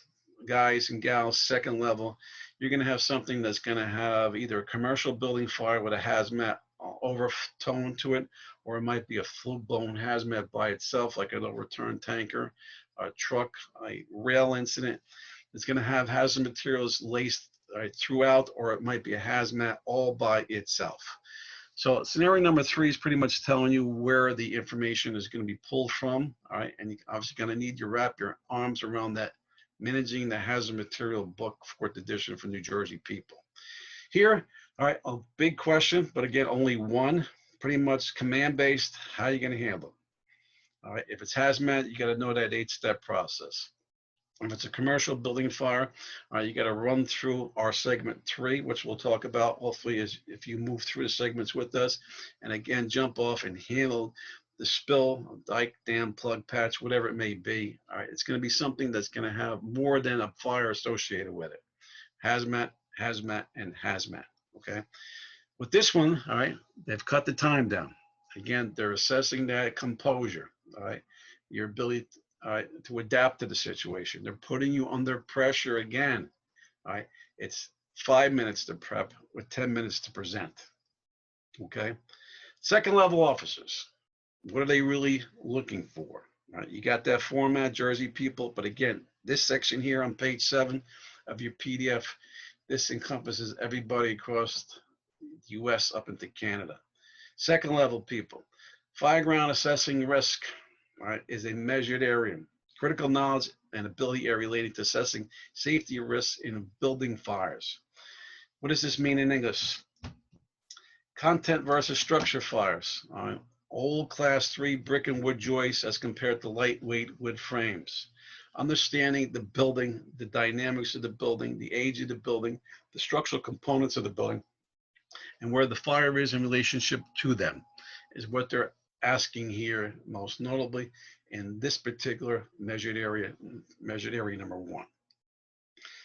guys and gals, second level, you're going to have something that's going to have either a commercial building fire with a hazmat overtone to it, or it might be a full-blown hazmat by itself, like an overturned tanker, a truck, a rail incident. It's going to have hazard materials laced throughout, or it might be a hazmat all by itself. So scenario number 3 is pretty much telling you where the information is going to be pulled from. All right, and you're obviously going to need to wrap your arms around that managing the hazard material book, 4th edition for New Jersey people. Here, all right, a big question, but again, only one, pretty much command-based. How are you going to handle it? All right, if it's hazmat, you got to know that 8-step process. If it's a commercial building fire, you got to run through our segment 3, which we'll talk about hopefully is if you move through the segments with us, and again, jump off and handle the spill, dike, dam, plug, patch, whatever it may be. All right, it's going to be something that's going to have more than a fire associated with it. Hazmat, hazmat, and hazmat, okay? With this one, all right, they've cut the time down. Again, they're assessing that composure, all right, your ability to adapt to the situation. They're putting you under pressure again. All right, it's 5 minutes to prep with 10 minutes to present. Okay, second level officers, what are they really looking for? All right, you got that format, Jersey people, but again, this section here on page 7 of your PDF, this encompasses everybody across the U.S. up into Canada. Second level people, fireground assessing risk. All right, is a measured area. Critical knowledge and ability area relating to assessing safety risks in building fires. What does this mean in English? Content versus structure fires. All right, old class 3 brick and wood joists as compared to lightweight wood frames. Understanding the building, the dynamics of the building, the age of the building, the structural components of the building, and where the fire is in relationship to them is what they're asking here, most notably in this particular measured area number 1.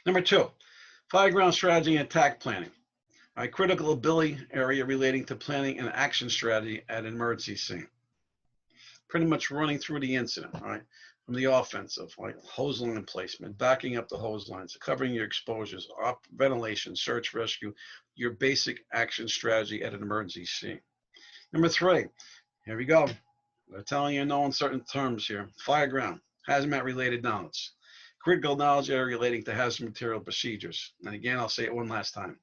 Number 2, fireground strategy and attack planning. A critical ability area relating to planning and action strategy at an emergency scene. Pretty much running through the incident, all right, from the offensive, like hose line placement, backing up the hose lines, covering your exposures, ventilation, search, rescue, your basic action strategy at an emergency scene. Number 3, here we go. They're telling you no uncertain terms here. Fireground, hazmat related knowledge. Critical knowledge area relating to hazard material procedures. And again, I'll say it one last time.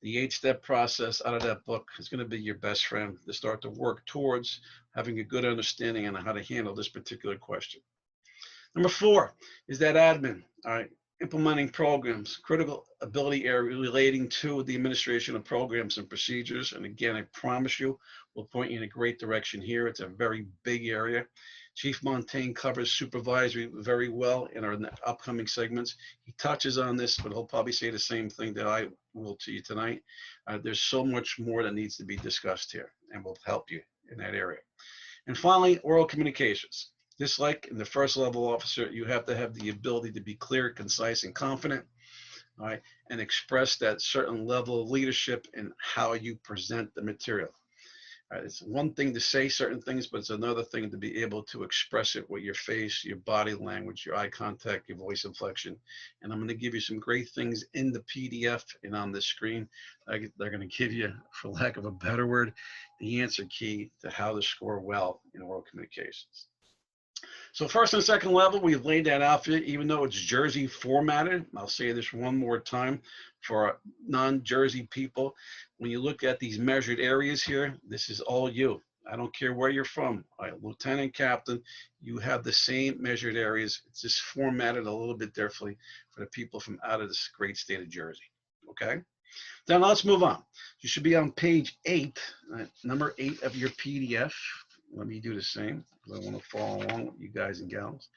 The 8-step process out of that book is going to be your best friend to start to work towards having a good understanding on how to handle this particular question. Number 4 is that admin. All right, implementing programs, critical ability area relating to the administration of programs and procedures. And again, I promise you, we'll point you in a great direction here. It's a very big area. Chief Montaigne covers supervisory very well in our upcoming segments. He touches on this, but he'll probably say the same thing that I will to you tonight. There's so much more that needs to be discussed here, and we'll help you in that area. And finally, oral communications. Just like in the first level officer, you have to have the ability to be clear, concise, and confident, all right, and express that certain level of leadership in how you present the material. All right, it's one thing to say certain things, but it's another thing to be able to express it with your face, your body language, your eye contact, your voice inflection. And I'm going to give you some great things in the PDF and on the screen. They're going to give you, for lack of a better word, the answer key to how to score well in oral communications. So first and second level, we've laid that out for you, even though it's Jersey formatted. I'll say this one more time for non-Jersey people. When you look at these measured areas here, this is all you. I don't care where you're from. All right, Lieutenant, Captain, you have the same measured areas. It's just formatted a little bit differently for the people from out of this great state of Jersey. Okay? Now let's move on. You should be on page 8, number 8 of your PDF. Let me do the same because I want to follow along with you guys and gals.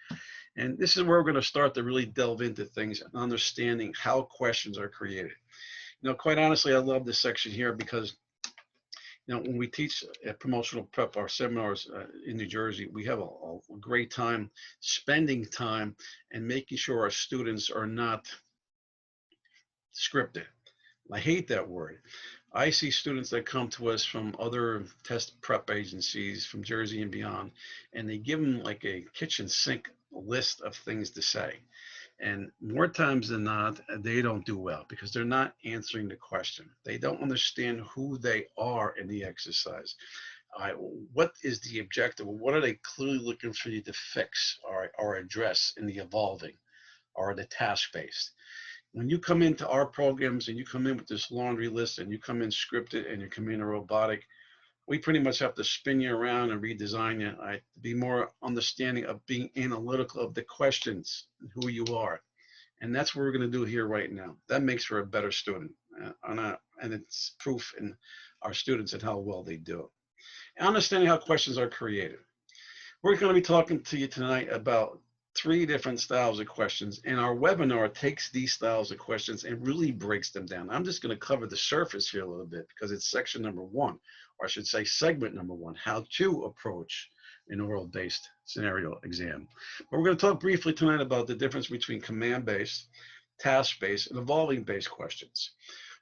And this is where we're going to start to really delve into things and understanding how questions are created. Quite honestly, I love this section here because when we teach at Promotional Prep, our seminars in New Jersey, we have a great time spending time and making sure our students are not scripted. I hate that word. I see students that come to us from other test prep agencies from Jersey and beyond, and they give them like a kitchen sink list of things to say. And more times than not, they don't do well because they're not answering the question. They don't understand who they are in the exercise. What is the objective? What are they clearly looking for you to fix or address in the evolving or the task-based? When you come into our programs and you come in with this laundry list and you come in scripted and you come in robotic, we pretty much have to spin you around and redesign you to be more understanding of being analytical of the questions and who you are. And that's what we're going to do here right now. That makes for a better student. And it's proof in our students and how well they do it. Understanding how questions are created. We're going to be talking to you tonight about 3 different styles of questions, and our webinar takes these styles of questions and really breaks them down. I'm just going to cover the surface here a little bit because it's section number 1, or I should say segment number 1, how to approach an oral-based scenario exam. But we're going to talk briefly tonight about the difference between command-based, task-based, and evolving-based questions.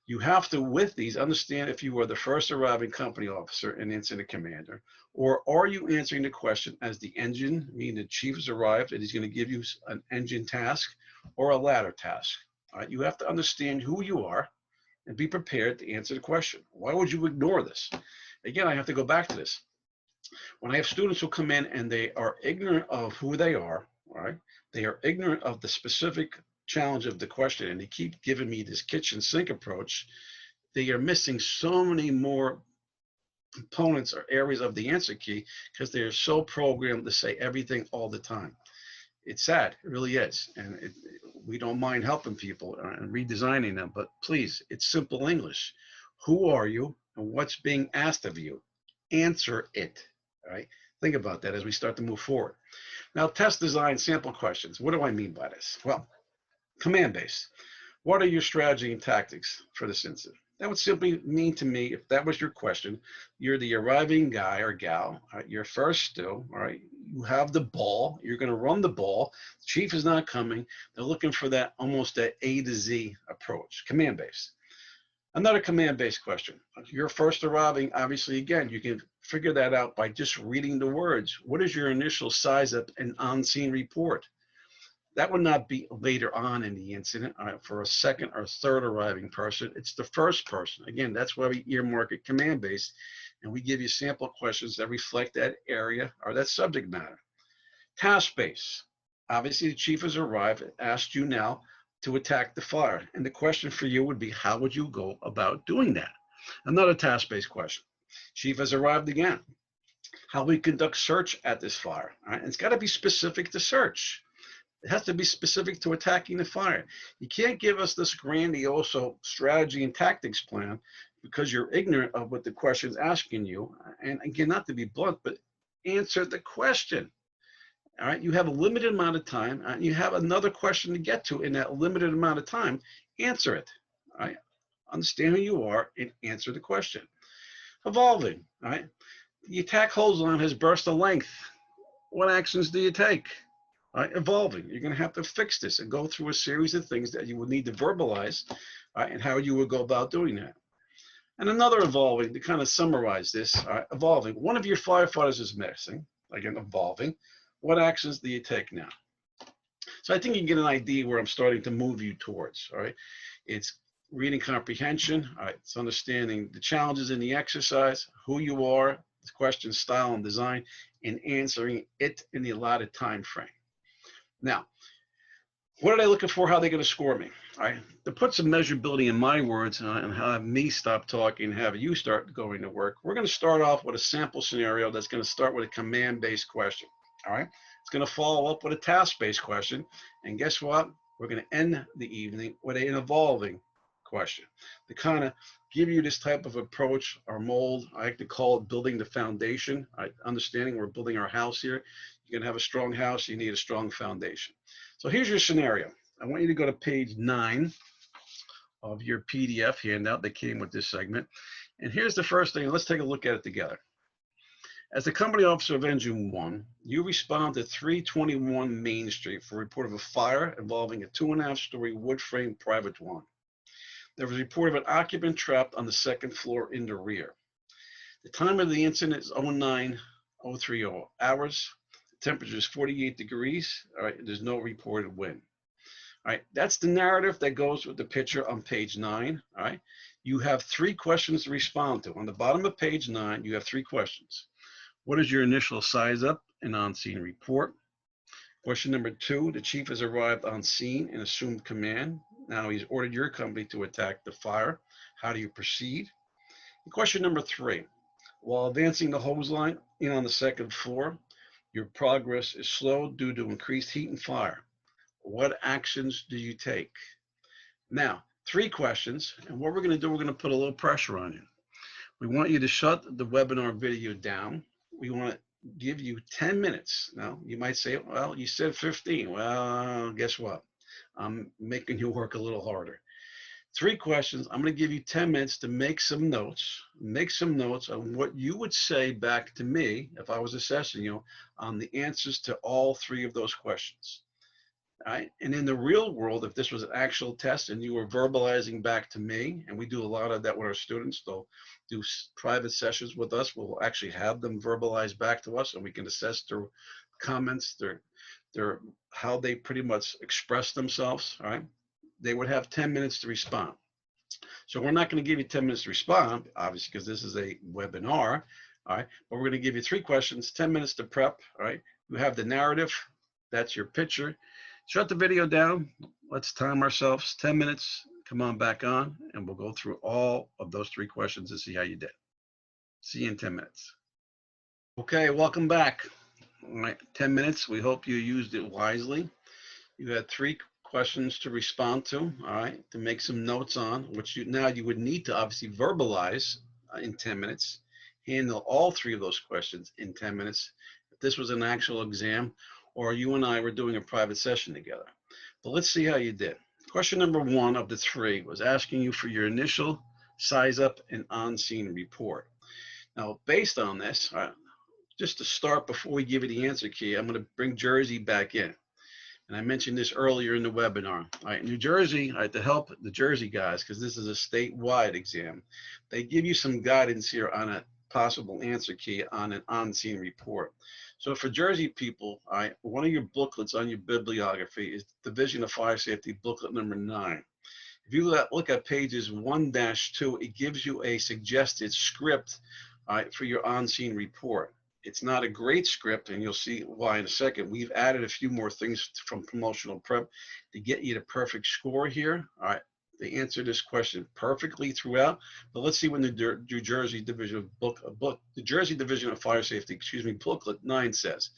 You have to, with these, understand if you are the first arriving company officer and incident commander, or are you answering the question as the engine, meaning the chief has arrived and he's going to give you an engine task or a ladder task. All right, you have to understand who you are and be prepared to answer the question. Why would you ignore this? Again, I have to go back to this. When I have students who come in and they are ignorant of who they are, all right, they are ignorant of the specific challenge of the question, and they keep giving me this kitchen sink approach, they are missing so many more components or areas of the answer key because they are so programmed to say everything all the time. It's sad, it really is, and we don't mind helping people and redesigning them, but please, it's simple English. Who are you and what's being asked of you? Answer it, all right? Think about that as we start to move forward. Now, test design sample questions. What do I mean by this? Well, command-based. What are your strategy and tactics for this incident? That would simply mean to me, if that was your question, you're the arriving guy or gal, you're first still, all right, you have the ball, you're going to run the ball, the chief is not coming, they're looking for that almost that A to Z approach, command-based. Another command-based question. You're first arriving, obviously, again, you can figure that out by just reading the words. What is your initial size up and on-scene report? That would not be later on in the incident for a second or third arriving person. It's the first person. Again, that's why we earmark it command-based, and we give you sample questions that reflect that area or that subject matter. Task-based. Obviously, the chief has arrived and asked you now to attack the fire, and the question for you would be, how would you go about doing that? Another task-based question. Chief has arrived again. How we conduct search at this fire. All right? And it's got to be specific to search. It has to be specific to attacking the fire. You can't give us this grandiose strategy and tactics plan because you're ignorant of what the question's asking you. And again, not to be blunt, but answer the question. All right, you have a limited amount of time and you have another question to get to in that limited amount of time. Answer it. All right, understand who you are and answer the question. Evolving. All right, the attack hose line has burst a length. What actions do you take? Evolving. You're going to have to fix this and go through a series of things that you would need to verbalize and how you would go about doing that. And another evolving, to kind of summarize this, evolving. One of your firefighters is missing, again, evolving. What actions do you take now? So I think you can get an idea where I'm starting to move you towards, all right? It's reading comprehension, all right? It's understanding the challenges in the exercise, who you are, the question, style, and design, and answering it in the allotted time frame. Now, what are they looking for? How are they going to score me? All right, to put some measurability in my words and have me stop talking and have you start going to work, we're going to start off with a sample scenario that's going to start with a command-based question. All right, it's going to follow up with a task-based question. And guess what? We're going to end the evening with an evolving question. To kind of give you this type of approach or mold, I like to call it building the foundation. Understanding we're building our house here. You're gonna have a strong house, you need a strong foundation. So here's your scenario. I want you to go to page 9 of your PDF handout that came with this segment. And here's the first thing. Let's take a look at it together. As the company officer of Engine 1, you respond to 321 Main Street for a report of a fire involving a 2.5-story wood frame private dwelling. There was a report of an occupant trapped on the second floor in the rear. The time of the incident is 09:030 hours. The temperature is 48 degrees. All right, there's no reported wind. All right, that's the narrative that goes with the picture on page 9. All right, you have 3 questions to respond to. On the bottom of page 9, you have 3 questions. What is your initial size up and on-scene report? Question number 2, the chief has arrived on scene and assumed command. Now he's ordered your company to attack the fire. How do you proceed? And question number 3, while advancing the hose line in on the second floor, your progress is slow due to increased heat and fire. What actions do you take? Now, 3 questions, and what we're going to do, we're going to put a little pressure on you. We want you to shut the webinar video down. We want to give you 10 minutes. Now, you might say, well, you said 15. Well, guess what? I'm making you work a little harder. 3 questions. I'm going to give you 10 minutes to make some notes. Make some notes on what you would say back to me if I was assessing you on the answers to all 3 of those questions. All right. And in the real world, if this was an actual test and you were verbalizing back to me, and we do a lot of that with our students, they'll do private sessions with us. We'll actually have them verbalize back to us, and we can assess their comments, their how they pretty much express themselves. All right. They would have 10 minutes to respond. So we're not going to give you 10 minutes to respond, obviously, because this is a webinar. All right. But we're going to give you 3 questions, 10 minutes to prep. All right. You have the narrative. That's your picture. Shut the video down. Let's time ourselves 10 minutes. Come on back on, and we'll go through all of those 3 questions and see how you did. See you in 10 minutes. Okay, welcome back. All right, 10 minutes. We hope you used it wisely. You had 3 questions to respond to, all right, to make some notes on, which you would need to obviously verbalize in 10 minutes, handle all 3 of those questions in 10 minutes. If this was an actual exam, or you and I were doing a private session together. But let's see how you did. Question number 1 of the 3 was asking you for your initial size up and on-scene report. Now, based on this, just to start before we give you the answer key, I'm going to bring Jersey back in. And I mentioned this earlier in the webinar. All right, New Jersey, to help the Jersey guys, because this is a statewide exam, they give you some guidance here on a possible answer key on an on-scene report. So for Jersey people, one of your booklets on your bibliography is Division of Fire Safety booklet number 9. If you look at pages 1-2, it gives you a suggested script for your on-scene report. It's not a great script, and you'll see why in a second. We've added a few more things from promotional prep to get you the perfect score here. All right, they answer this question perfectly throughout. But let's see what the New Jersey Division of the Jersey Division of Fire Safety, booklet 9 says.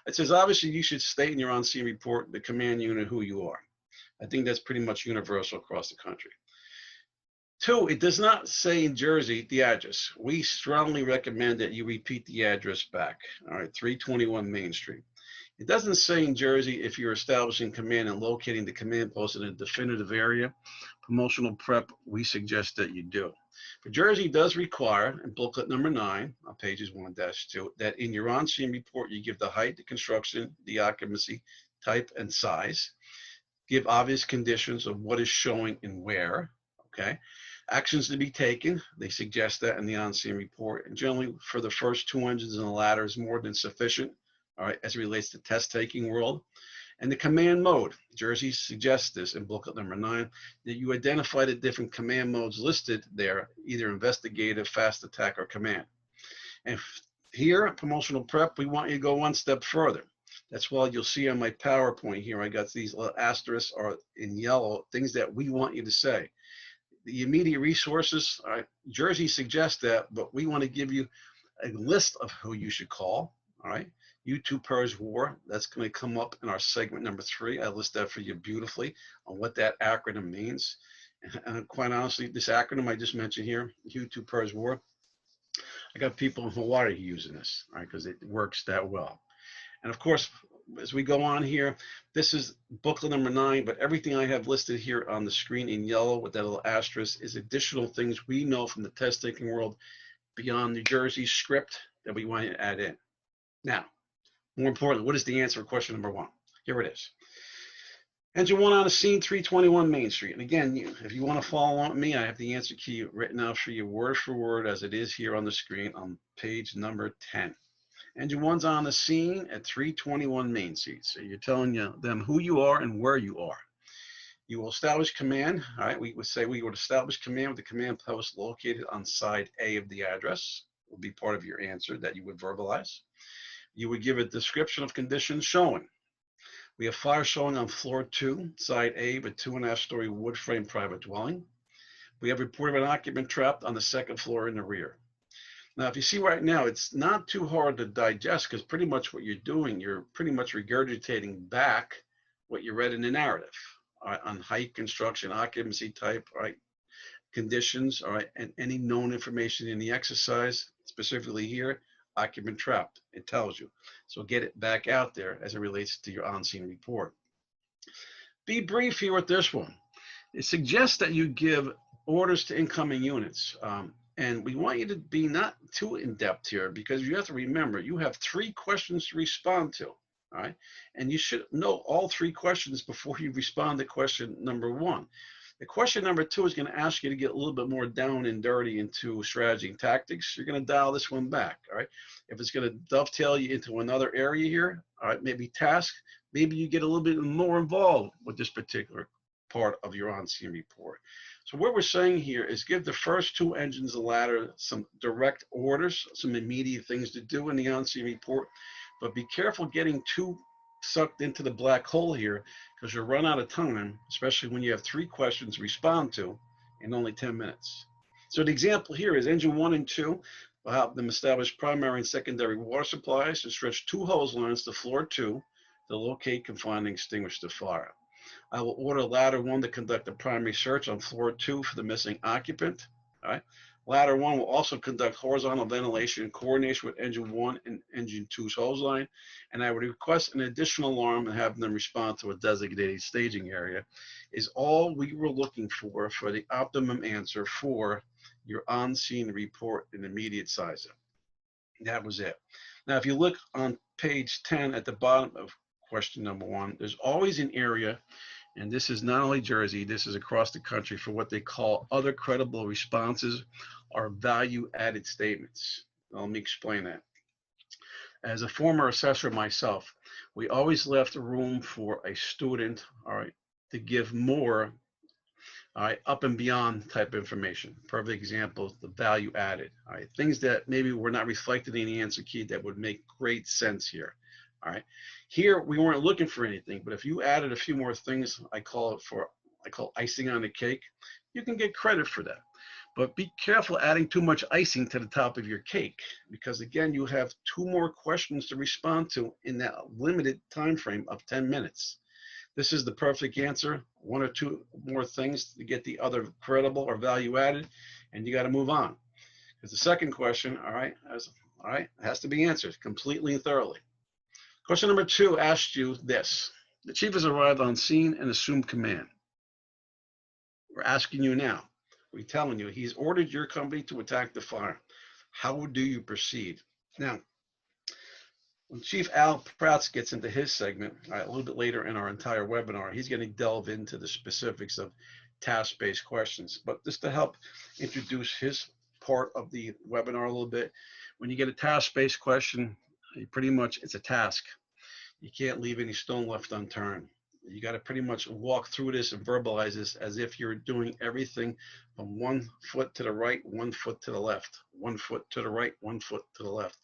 It says, obviously, you should state in your on-scene report the command unit who you are. I think that's pretty much universal across the country. 2, it does not say in Jersey the address. We strongly recommend that you repeat the address back. All right, 321 Main Street. It doesn't say in Jersey if you're establishing command and locating the command post in a definitive area. Promotional prep, we suggest that you do. But Jersey does require, in booklet number 9, on pages 1-2, that in your on-scene report, you give the height, the construction, the occupancy, type, and size. Give obvious conditions of what is showing and where, okay? Actions to be taken, they suggest that in the on-scene report. And generally, for the first 2 engines and the ladder is more than sufficient, all right, as it relates to test-taking world. And the command mode, Jersey suggests this in booklet number 9, that you identify the different command modes listed there, either investigative, fast attack, or command. And here at promotional prep, we want you to go 1 step further. That's why you'll see on my PowerPoint here, I got these little asterisks are in yellow, things that we want you to say. The immediate resources, Jersey suggests that, but we want to give you a list of who you should call, all right? U2 PERS War, that's going to come up in our segment number 3. I list that for you beautifully on what that acronym means. And quite honestly, this acronym I just mentioned here, U2 PERS War, I got people in Hawaii using this, right? Because it works that well. And of course, as we go on here, this is booklet number 9, but everything I have listed here on the screen in yellow with that little asterisk is additional things we know from the test taking world beyond New Jersey script that we want to add in. Now, more importantly, what is the answer for question number 1? Here it is. Engine 1 on the scene, 321 Main Street. And again, if you want to follow along with me, I have the answer key written out for you word for word as it is here on the screen on page number 10. Engine 1's on the scene at 321 Main Street. So you're telling them who you are and where you are. You will establish command. All right, we would say we would establish command with the command post located on side A of the address. Will be part of your answer that you would verbalize. You would give a description of conditions showing. We have fire showing on floor 2, side A, with 2.5-story wood frame private dwelling. We have report of an occupant trapped on the 2nd floor in the rear. Now, if you see right now, it's not too hard to digest because pretty much what you're doing, you're pretty much regurgitating back what you read in the narrative, all right, on height, construction, occupancy type, all right, conditions, all right, and any known information in the exercise, specifically here, occupant trapped, it tells you. So get it back out there as it relates to your on-scene report. Be brief here with this one. It suggests that you give orders to incoming units. And we want you to be not too in-depth here because you have to remember you have 3 questions to respond to, all right? And you should know all 3 questions before you respond to question number 1. The question number 2 is going to ask you to get a little bit more down and dirty into strategy and tactics. You're going to dial this one back, all right? If it's going to dovetail you into another area here, all right, maybe task, maybe you get a little bit more involved with this particular part of your on-scene report. So what we're saying here is give the first 2 engines a ladder some direct orders, some immediate things to do in the on-scene report, but be careful getting too sucked into the black hole here because you'll run out of time, especially when you have 3 questions to respond to in only 10 minutes. So the example here is engine 1 and 2 will help them establish primary and secondary water supplies and stretch 2 hose lines to floor 2 to locate, confine, and extinguish the fire. I will order ladder 1 to conduct a primary search on floor 2 for the missing occupant. All right. Ladder 1 will also conduct horizontal ventilation in coordination with engine 1 and engine 2's hose line. And I would request an additional alarm and have them respond to a designated staging area. Is all we were looking for the optimum answer for your on-scene report in immediate size-up. That was it. Now, if you look on page 10 at the bottom of question number 1, there's always an area, and this is not only Jersey, this is across the country, for what they call other credible responses or value-added statements. Now, let me explain that. As a former assessor myself, we always left room for a student, all right, to give more, all right, up and beyond type information. Perfect example, the value added, all right, things that maybe were not reflected in the answer key that would make great sense here. All right, here we weren't looking for anything, but if you added a few more things, I call icing on the cake, you can get credit for that. But be careful adding too much icing to the top of your cake, because again, you have 2 more questions to respond to in that limited time frame of 10 minutes. This is the perfect answer. 1 or 2 more things to get the other credible or value added, and you got to move on. Because the second question, all right, has to be answered completely and thoroughly. Question number 2 asked you this. The chief has arrived on scene and assumed command. We're asking you now. We're telling you he's ordered your company to attack the fire. How do you proceed? Now, when Chief Al Pratz gets into his segment, a little bit later in our entire webinar, he's going to delve into the specifics of task-based questions. But just to help introduce his part of the webinar a little bit, when you get a task-based question, pretty much it's a task. You can't leave any stone left unturned. You got to pretty much walk through this and verbalize this as if you're doing everything from 1 foot to the right, 1 foot to the left, 1 foot to the right, 1 foot to the left.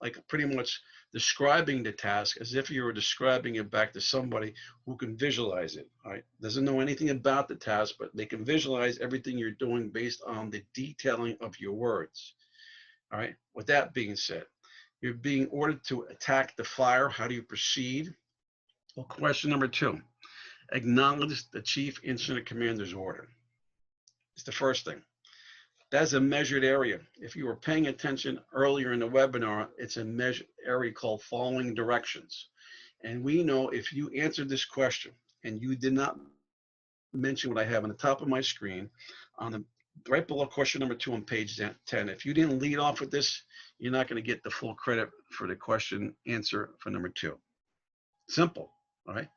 Like pretty much describing the task as if you were describing it back to somebody who can visualize it, all right? Doesn't know anything about the task, but they can visualize everything you're doing based on the detailing of your words, all right? With that being said, you're being ordered to attack the fire. How do you proceed? Well, question number 2, acknowledge the chief incident commander's order. It's the first thing. That's a measured area. If you were paying attention earlier in the webinar, it's a measured area called following directions. And we know if you answered this question and you did not mention what I have on the top of my screen, on the right below question number 2 on page 10, if you didn't lead off with this, you're not going to get the full credit for the question answer for number 2. Simple, all right?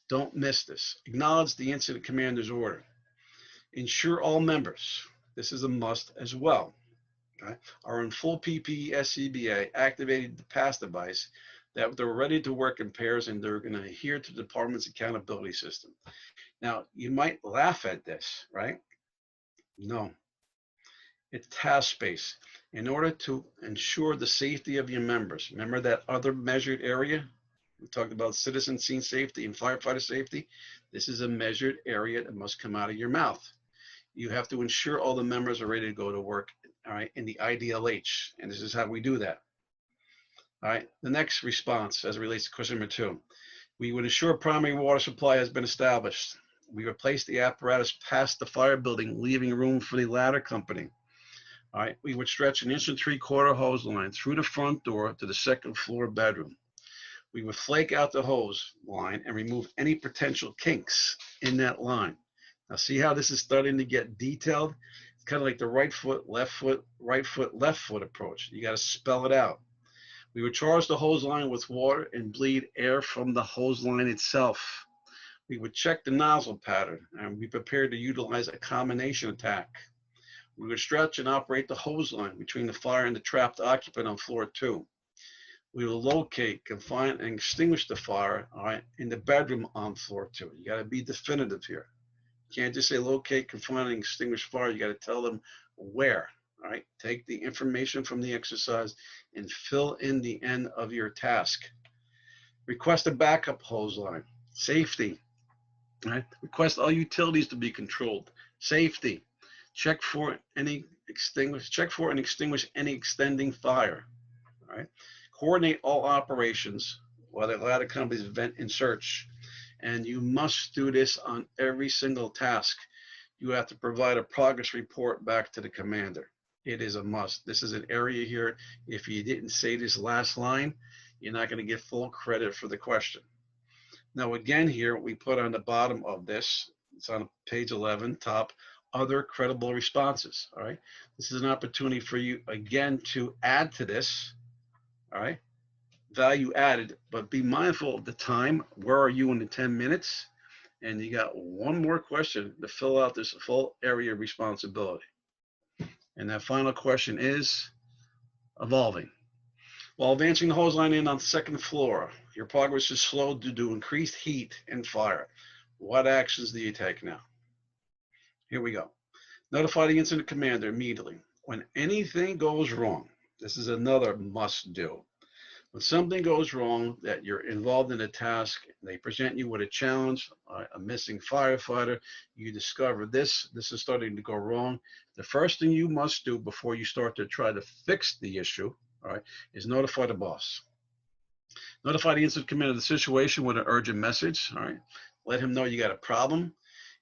Don't miss this. Acknowledge the incident commander's order. Ensure all members, this is a must as well, okay, are in full PPE SCBA, activated the pass device, that they're ready to work in pairs, and they're going to adhere to the department's accountability system. Now, you might laugh at this, right? No. It's task-based. In order to ensure the safety of your members, remember that other measured area? We talked about citizen scene safety and firefighter safety. This is a measured area that must come out of your mouth. You have to ensure all the members are ready to go to work, all right, in the IDLH, and this is how we do that. All right, the next response as it relates to question number 2. We would ensure primary water supply has been established. We replace the apparatus past the fire building, leaving room for the ladder company. All right, we would stretch an 1.75-inch hose line through the front door to the second floor bedroom. We would flake out the hose line and remove any potential kinks in that line. Now see how this is starting to get detailed? It's kind of like the right foot, left foot, right foot, left foot approach. You got to spell it out. We would charge the hose line with water and bleed air from the hose line itself. We would check the nozzle pattern and be prepared to utilize a combination attack. We would stretch and operate the hose line between the fire and the trapped occupant on floor 2. We will locate, confine, and extinguish the fire, all right, in the bedroom on floor 2. You got to be definitive here. You can't just say locate, confine, and extinguish fire. You got to tell them where. All right, take the information from the exercise and fill in the end of your task. Request a backup hose line. Safety. All right, request all utilities to be controlled. Safety. Check for and extinguish any extending fire. All right, coordinate all operations while the ladder companies vent and search. And you must do this on every single task. You have to provide a progress report back to the commander. It is a must. This is an area here. If you didn't say this last line, you're not going to get full credit for the question. Now, again, here we put on the bottom of this, it's on page 11, top, other credible responses. All right. This is an opportunity for you, again, to add to this. All right. Value added, but be mindful of the time. Where are you in the 10 minutes? And you got one more question to fill out this full area of responsibility. And that final question is evolving. While advancing the hose line in on the second floor, your progress is slowed due to increased heat and fire. What actions do you take now? Here we go. Notify the incident commander immediately. When anything goes wrong, this is another must do. When something goes wrong, that you're involved in a task, they present you with a challenge, a missing firefighter, you discover this is starting to go wrong. The first thing you must do before you start to try to fix the issue, all right, is notify the boss. Notify the incident commander of the situation with an urgent message, all right. Let him know you got a problem.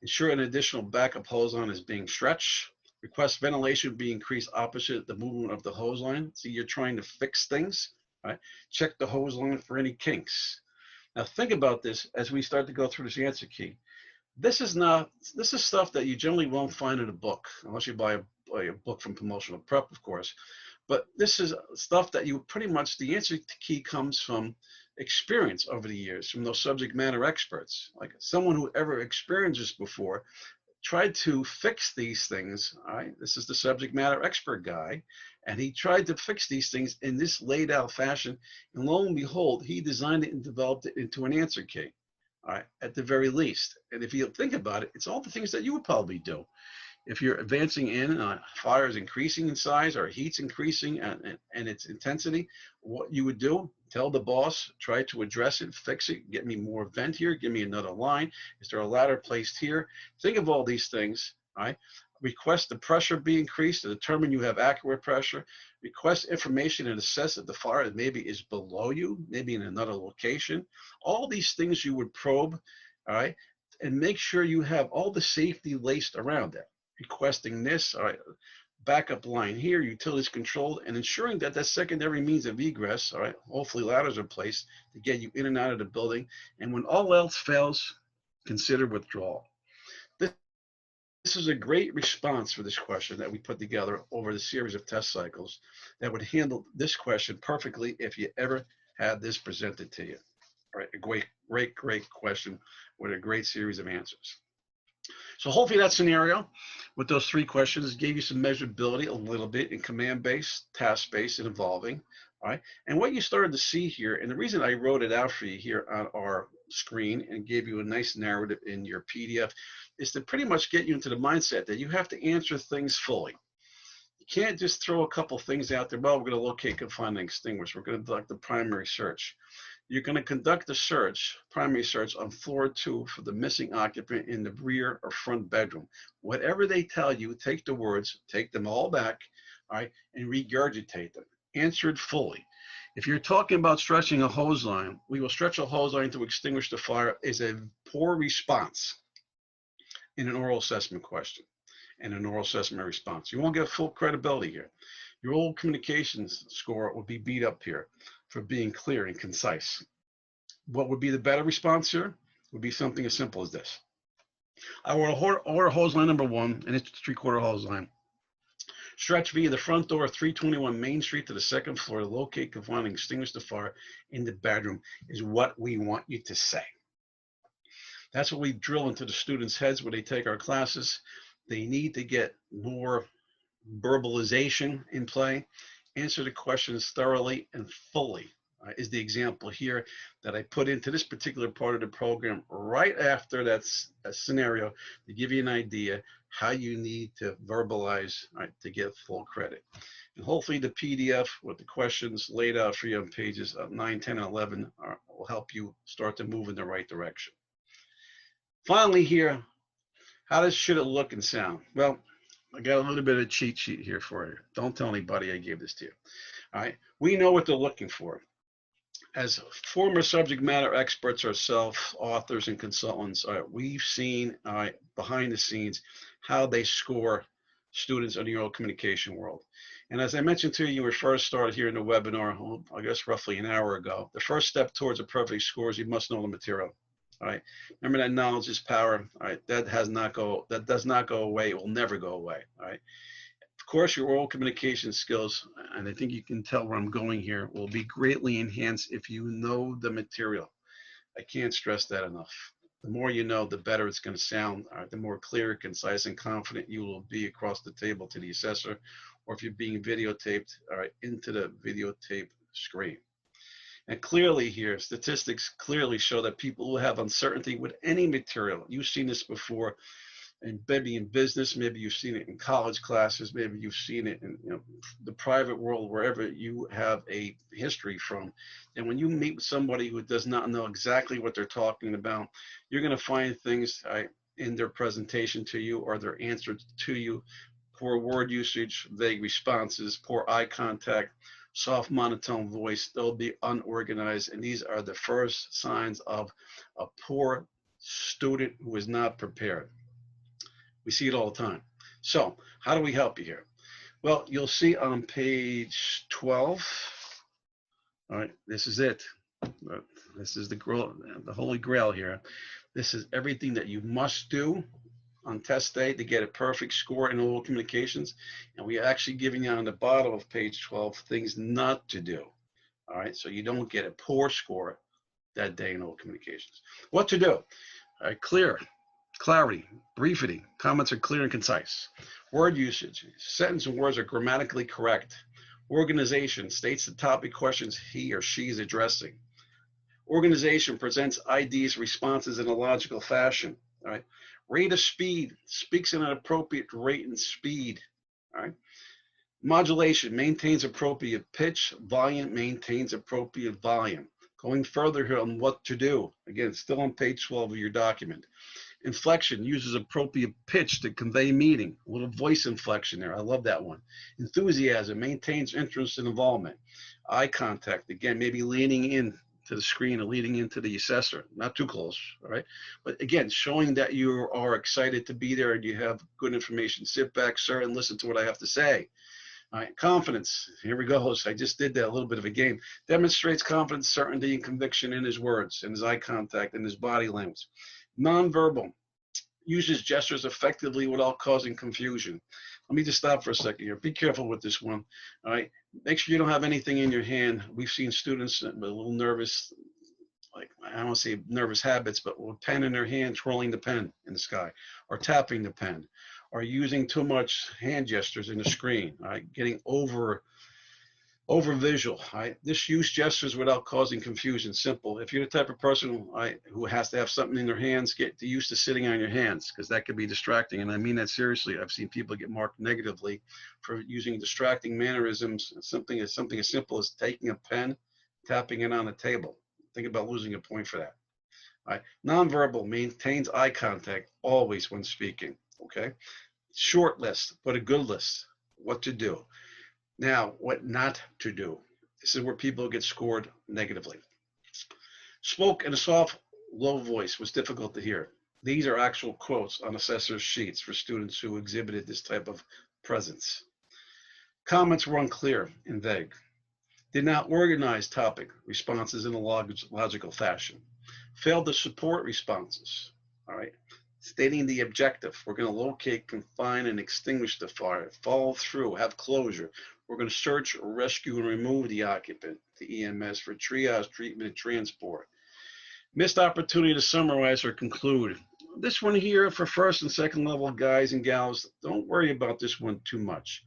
Ensure an additional backup hose line is being stretched. Request ventilation be increased opposite the movement of the hose line. See, you're trying to fix things. Right? Check the hose line for any kinks. Now think about this as we start to go through this answer key. This is stuff that you generally won't find in a book, unless you buy a book from Promotional Prep, of course. But this is stuff that you pretty much, the answer key comes from experience over the years, from those subject matter experts, like someone who ever experienced this before, tried to fix these things. All right, this is the subject matter expert guy, and he tried to fix these things in this laid out fashion, and lo and behold, he designed it and developed it into an answer key, all right, at the very least. And if you think about it, it's all the things that you would probably do. If you're advancing in, fire is increasing in size or heat's increasing and its intensity, what you would do, tell the boss, try to address it, fix it, get me more vent here, give me another line. Is there a ladder placed here? Think of all these things, all right? Request the pressure be increased to determine you have accurate pressure. Request information and assess that the fire maybe is below you, maybe in another location. All these things you would probe, all right? And make sure you have all the safety laced around it. requesting this, all right, backup line here, utilities controlled, and ensuring that that secondary means of egress, all right, hopefully ladders are placed to get you in and out of the building. And when all else fails, consider withdrawal. This is a great response for this question that we put together over the series of test cycles that would handle this question perfectly if you ever had this presented to you. All right, a great question with a great series of answers. So hopefully that scenario with those 3 questions gave you some measurability a little bit in command-based, task-based, and evolving. All right, and what you started to see here, and the reason I wrote it out for you here on our screen and gave you a nice narrative in your PDF, is to pretty much get you into the mindset that you have to answer things fully. You can't just throw a couple things out there. Well, we're going to locate, confine, and extinguish. We're going to conduct the primary search. You're going to conduct the search, primary search, on floor 2 for the missing occupant in the rear or front bedroom. Whatever they tell you, take the words, take them all back, all right, and regurgitate them. Answer it fully. If you're talking about stretching a hose line, we will stretch a hose line to extinguish the fire is a poor response in an oral assessment question and an oral assessment response. You won't get full credibility here. Your oral communications score will be beat up here for being clear and concise. What would be the better response here? Would be something as simple as this. I will order hose line number 1, and it's 3/4 hose line. Stretch via the front door of 321 Main Street to the 2nd floor to locate, confine, and extinguish the fire in the bedroom is what we want you to say. That's what we drill into the students' heads when they take our classes. They need to get more verbalization in play. Answer the questions thoroughly and fully is the example here that I put into this particular part of the program right after that scenario to give you an idea how you need to verbalize to get full credit. And hopefully the PDF with the questions laid out for you on pages 9, 10, and 11 will help you start to move in the right direction. Finally here, should it look and sound? Well, I got a little bit of a cheat sheet here for you. Don't tell anybody I gave this to you. All right, we know what they're looking for. As former subject matter experts ourselves, authors and consultants, we've seen behind the scenes how they score students in the oral communication world. And as I mentioned to you when we first started here in the webinar, I guess roughly an hour ago, the first step towards a perfect score is you must know the material. All right. Remember that knowledge is power. All right. That does not go away. It will never go away. All right. Of course, your oral communication skills, and I think you can tell where I'm going here, will be greatly enhanced if you know the material. I can't stress that enough. The more you know, the better it's going to sound. All right. The more clear, concise, and confident you will be across the table to the assessor, or if you're being videotaped, all right, into the videotape screen. And clearly here, statistics clearly show that people who have uncertainty with any material, you've seen this before, and maybe in business, maybe you've seen it in college classes, maybe you've seen it in the private world, wherever you have a history from. And when you meet with somebody who does not know exactly what they're talking about, you're going to find things in their presentation to you or their answer to you, poor word usage, vague responses, poor eye contact, soft monotone voice. They'll be unorganized, and these are the first signs of a poor student who is not prepared. We see it all the time. So how do we help you here? Well, you'll see on page 12, all right, this is it. This is the holy grail here. This is everything that you must do on test day to get a perfect score in oral communications. And we're actually giving you on the bottom of page 12 things not to do. All right, so you don't get a poor score that day in oral communications. What to do? All right, clarity, briefity, comments are clear and concise. Word usage, sentence and words are grammatically correct. Organization states the topic questions he or she is addressing. Organization presents ideas, responses in a logical fashion. All right. Rate of speed speaks in an appropriate rate and speed. All right. Modulation maintains appropriate pitch. Volume maintains appropriate volume. Going further here on what to do. Again, still on page 12 of your document. Inflection uses appropriate pitch to convey meaning. A little voice inflection there. I love that one. Enthusiasm maintains interest and involvement. Eye contact, again, maybe leaning in to the screen and leading into the assessor. Not too close, all right? But again, showing that you are excited to be there and you have good information. Sit back, sir, and listen to what I have to say. All right, confidence. Here we go. I just did that, a little bit of a game. Demonstrates confidence, certainty, and conviction in his words, in his eye contact, and his body language. Nonverbal. Uses gestures effectively without causing confusion. Let me just stop for a second here. Be careful with this one. All right. Make sure you don't have anything in your hand. We've seen students a little nervous, like, I don't want to say nervous habits, but with a pen in their hand, twirling the pen in the sky, or tapping the pen, or using too much hand gestures in the screen. All right. Getting over visual. Right? This use gestures without causing confusion. Simple. If you're the type of person who has to have something in their hands, get used to sitting on your hands, because that could be distracting. And I mean that seriously. I've seen people get marked negatively for using distracting mannerisms. Something as simple as taking a pen, tapping it on the table. Think about losing a point for that. All right. Nonverbal maintains eye contact always when speaking. Okay. Short list, but a good list. What to do. Now, what not to do. This is where people get scored negatively. Spoke in a soft, low voice, was difficult to hear. These are actual quotes on assessor's sheets for students who exhibited this type of presence. Comments were unclear and vague. Did not organize topic responses in a logical fashion. Failed to support responses. All right. Stating the objective. We're going to locate, confine, and extinguish the fire. Follow through, have closure. We're going to search, rescue, and remove the occupant, the EMS, for triage, treatment, and transport. Missed opportunity to summarize or conclude. This one here for first and second level guys and gals, don't worry about this one too much.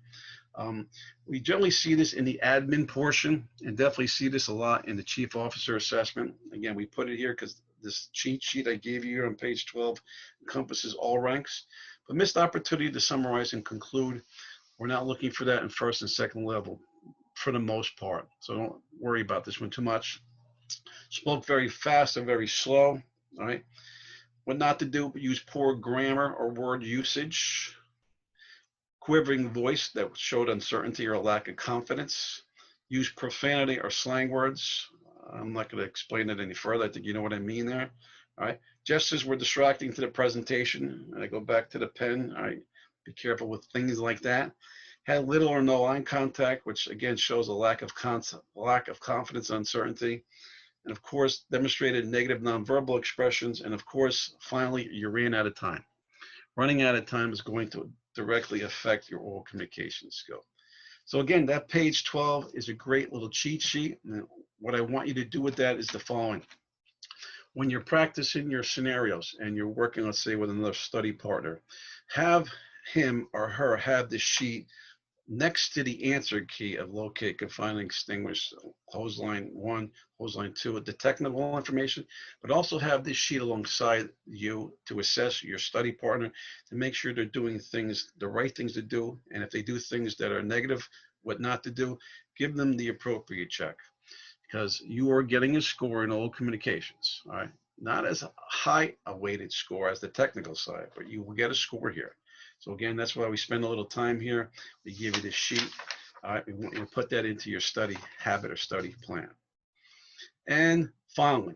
We generally see this in the admin portion, and definitely see this a lot in the chief officer assessment. Again, we put it here because this cheat sheet I gave you here on page 12 encompasses all ranks. But missed opportunity to summarize and conclude, we're not looking for that in first and second level for the most part. So don't worry about this one too much. Spoke very fast and very slow. All right. What not to do, but use poor grammar or word usage. Quivering voice that showed uncertainty or a lack of confidence. Use profanity or slang words. I'm not going to explain it any further. I think you know what I mean there. All right. Gestures were distracting to the presentation. And I go back to the pen. All right. Be careful with things like that. Had little or no eye contact, which again shows a lack of confidence, uncertainty. And of course, demonstrated negative nonverbal expressions. And of course, finally, you ran out of time. Running out of time is going to directly affect your oral communication skill. So again, that page 12 is a great little cheat sheet. And what I want you to do with that is the following. When you're practicing your scenarios and you're working, let's say, with another study partner, have him or her have the sheet next to the answer key of locate, confine, and extinguish, hose line 1, hose line 2, with the technical information, but also have this sheet alongside you to assess your study partner to make sure they're doing things, the right things to do. And if they do things that are negative, what not to do, give them the appropriate check, because you are getting a score in oral communications. All right. Not as high a weighted score as the technical side, but you will get a score here. So again, that's why we spend a little time here. We give you this sheet. All right, we want you to put that into your study habit or study plan. And finally,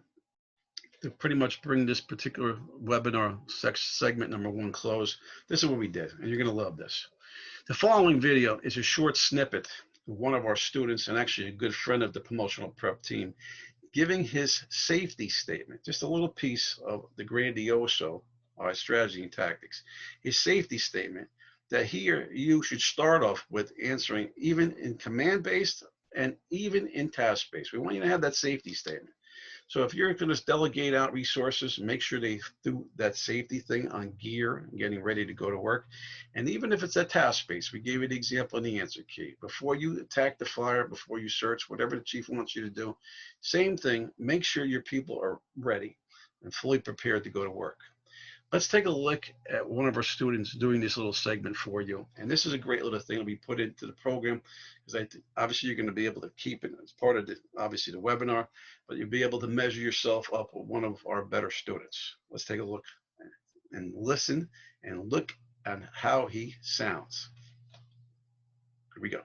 to pretty much bring this particular webinar segment number 1 close, this is what we did, and you're going to love this. The following video is a short snippet of one of our students, and actually a good friend of the promotional prep team, giving his safety statement, just a little piece of the Grandioso strategy and tactics. His safety statement that he or you should start off with answering, even in command-based and even in task-based. We want you to have that safety statement. So if you're going to delegate out resources, make sure they do that safety thing on gear and getting ready to go to work. And even if it's a task-based, we gave you the example in the answer key. Before you attack the fire, before you search, whatever the chief wants you to do, same thing, make sure your people are ready and fully prepared to go to work. Let's take a look at one of our students doing this little segment for you. And this is a great little thing that we put into the program, because obviously you're going to be able to keep it as part of obviously the webinar, but you'll be able to measure yourself up with one of our better students. Let's take a look and listen and look at how he sounds. Here we go.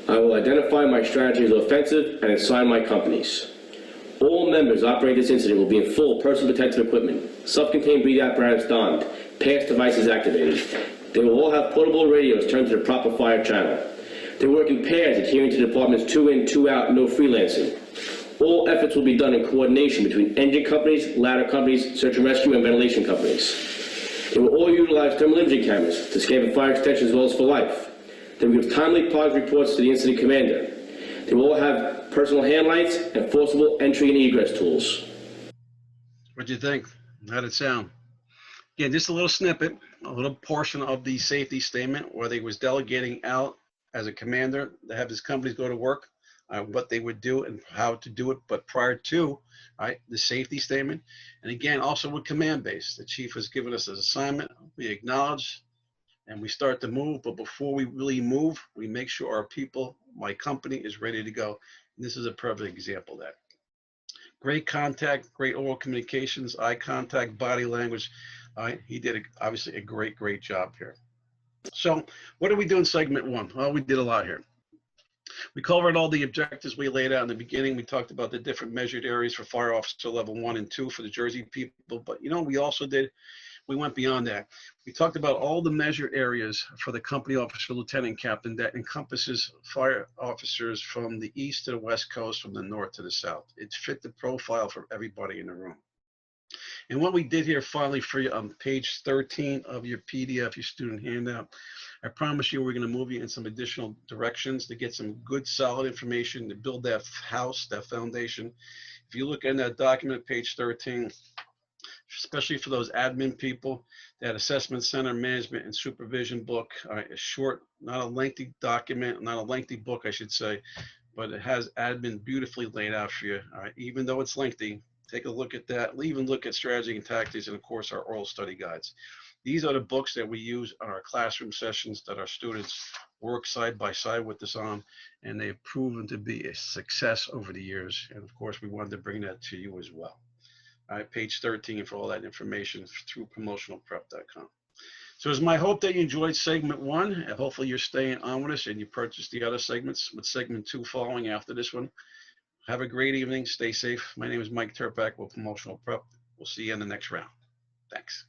I will identify my strategy as offensive and assign my companies. All members operating this incident will be in full personal protective equipment, self-contained breathing apparatus donned, pass devices activated. They will all have portable radios turned to the proper fire channel. They work in pairs adhering to the department's 2 in, 2 out, no freelancing. All efforts will be done in coordination between engine companies, ladder companies, search and rescue, and ventilation companies. They will all utilize thermal imaging cameras to scan for fire extension as well as for life. They will give timely positive reports to the incident commander. They will all have personal hand lights and forcible entry and egress tools. What do you think? How'd it sound? Again, just a little snippet, a little portion of the safety statement where they was delegating out as a commander to have his companies go to work, what they would do and how to do it, but prior to the safety statement. And again, also with command base, the chief has given us an assignment. We acknowledge and we start to move, but before we really move, we make sure our people, my company, is ready to go. And this is a perfect example of that. Great contact, great oral communications, eye contact, body language. He did obviously a great job here. So what did we do in segment 1? Well, we did a lot here. We covered all the objectives we laid out in the beginning. We talked about the different measured areas for fire officer level 1 and 2 for the Jersey people. But, you know, we went beyond that. We talked about all the measured areas for the company officer, lieutenant captain, that encompasses fire officers from the east to the west coast, from the north to the south. It fit the profile for everybody in the room. And what we did here finally for you on page 13 of your PDF, your student handout, I promise you we're going to move you in some additional directions to get some good solid information to build that house, that foundation. If you look in that document, page 13, especially for those admin people, that assessment center management and supervision book, a short, not a lengthy document, not a lengthy book, I should say, but it has admin beautifully laid out for you. Even though it's lengthy, take a look at that. Even look at strategy and tactics, and of course our oral study guides. These are the books that we use on our classroom sessions that our students work side by side with us on, and they've proven to be a success over the years. And of course, we wanted to bring that to you as well. All right, page 13 for all that information through promotionalprep.com. So it's my hope that you enjoyed segment 1, and hopefully you're staying on with us and you purchase the other segments, with segment 2 following after this one. Have a great evening. Stay safe. My name is Mike Tirpak with Promotional Prep. We'll see you in the next round. Thanks.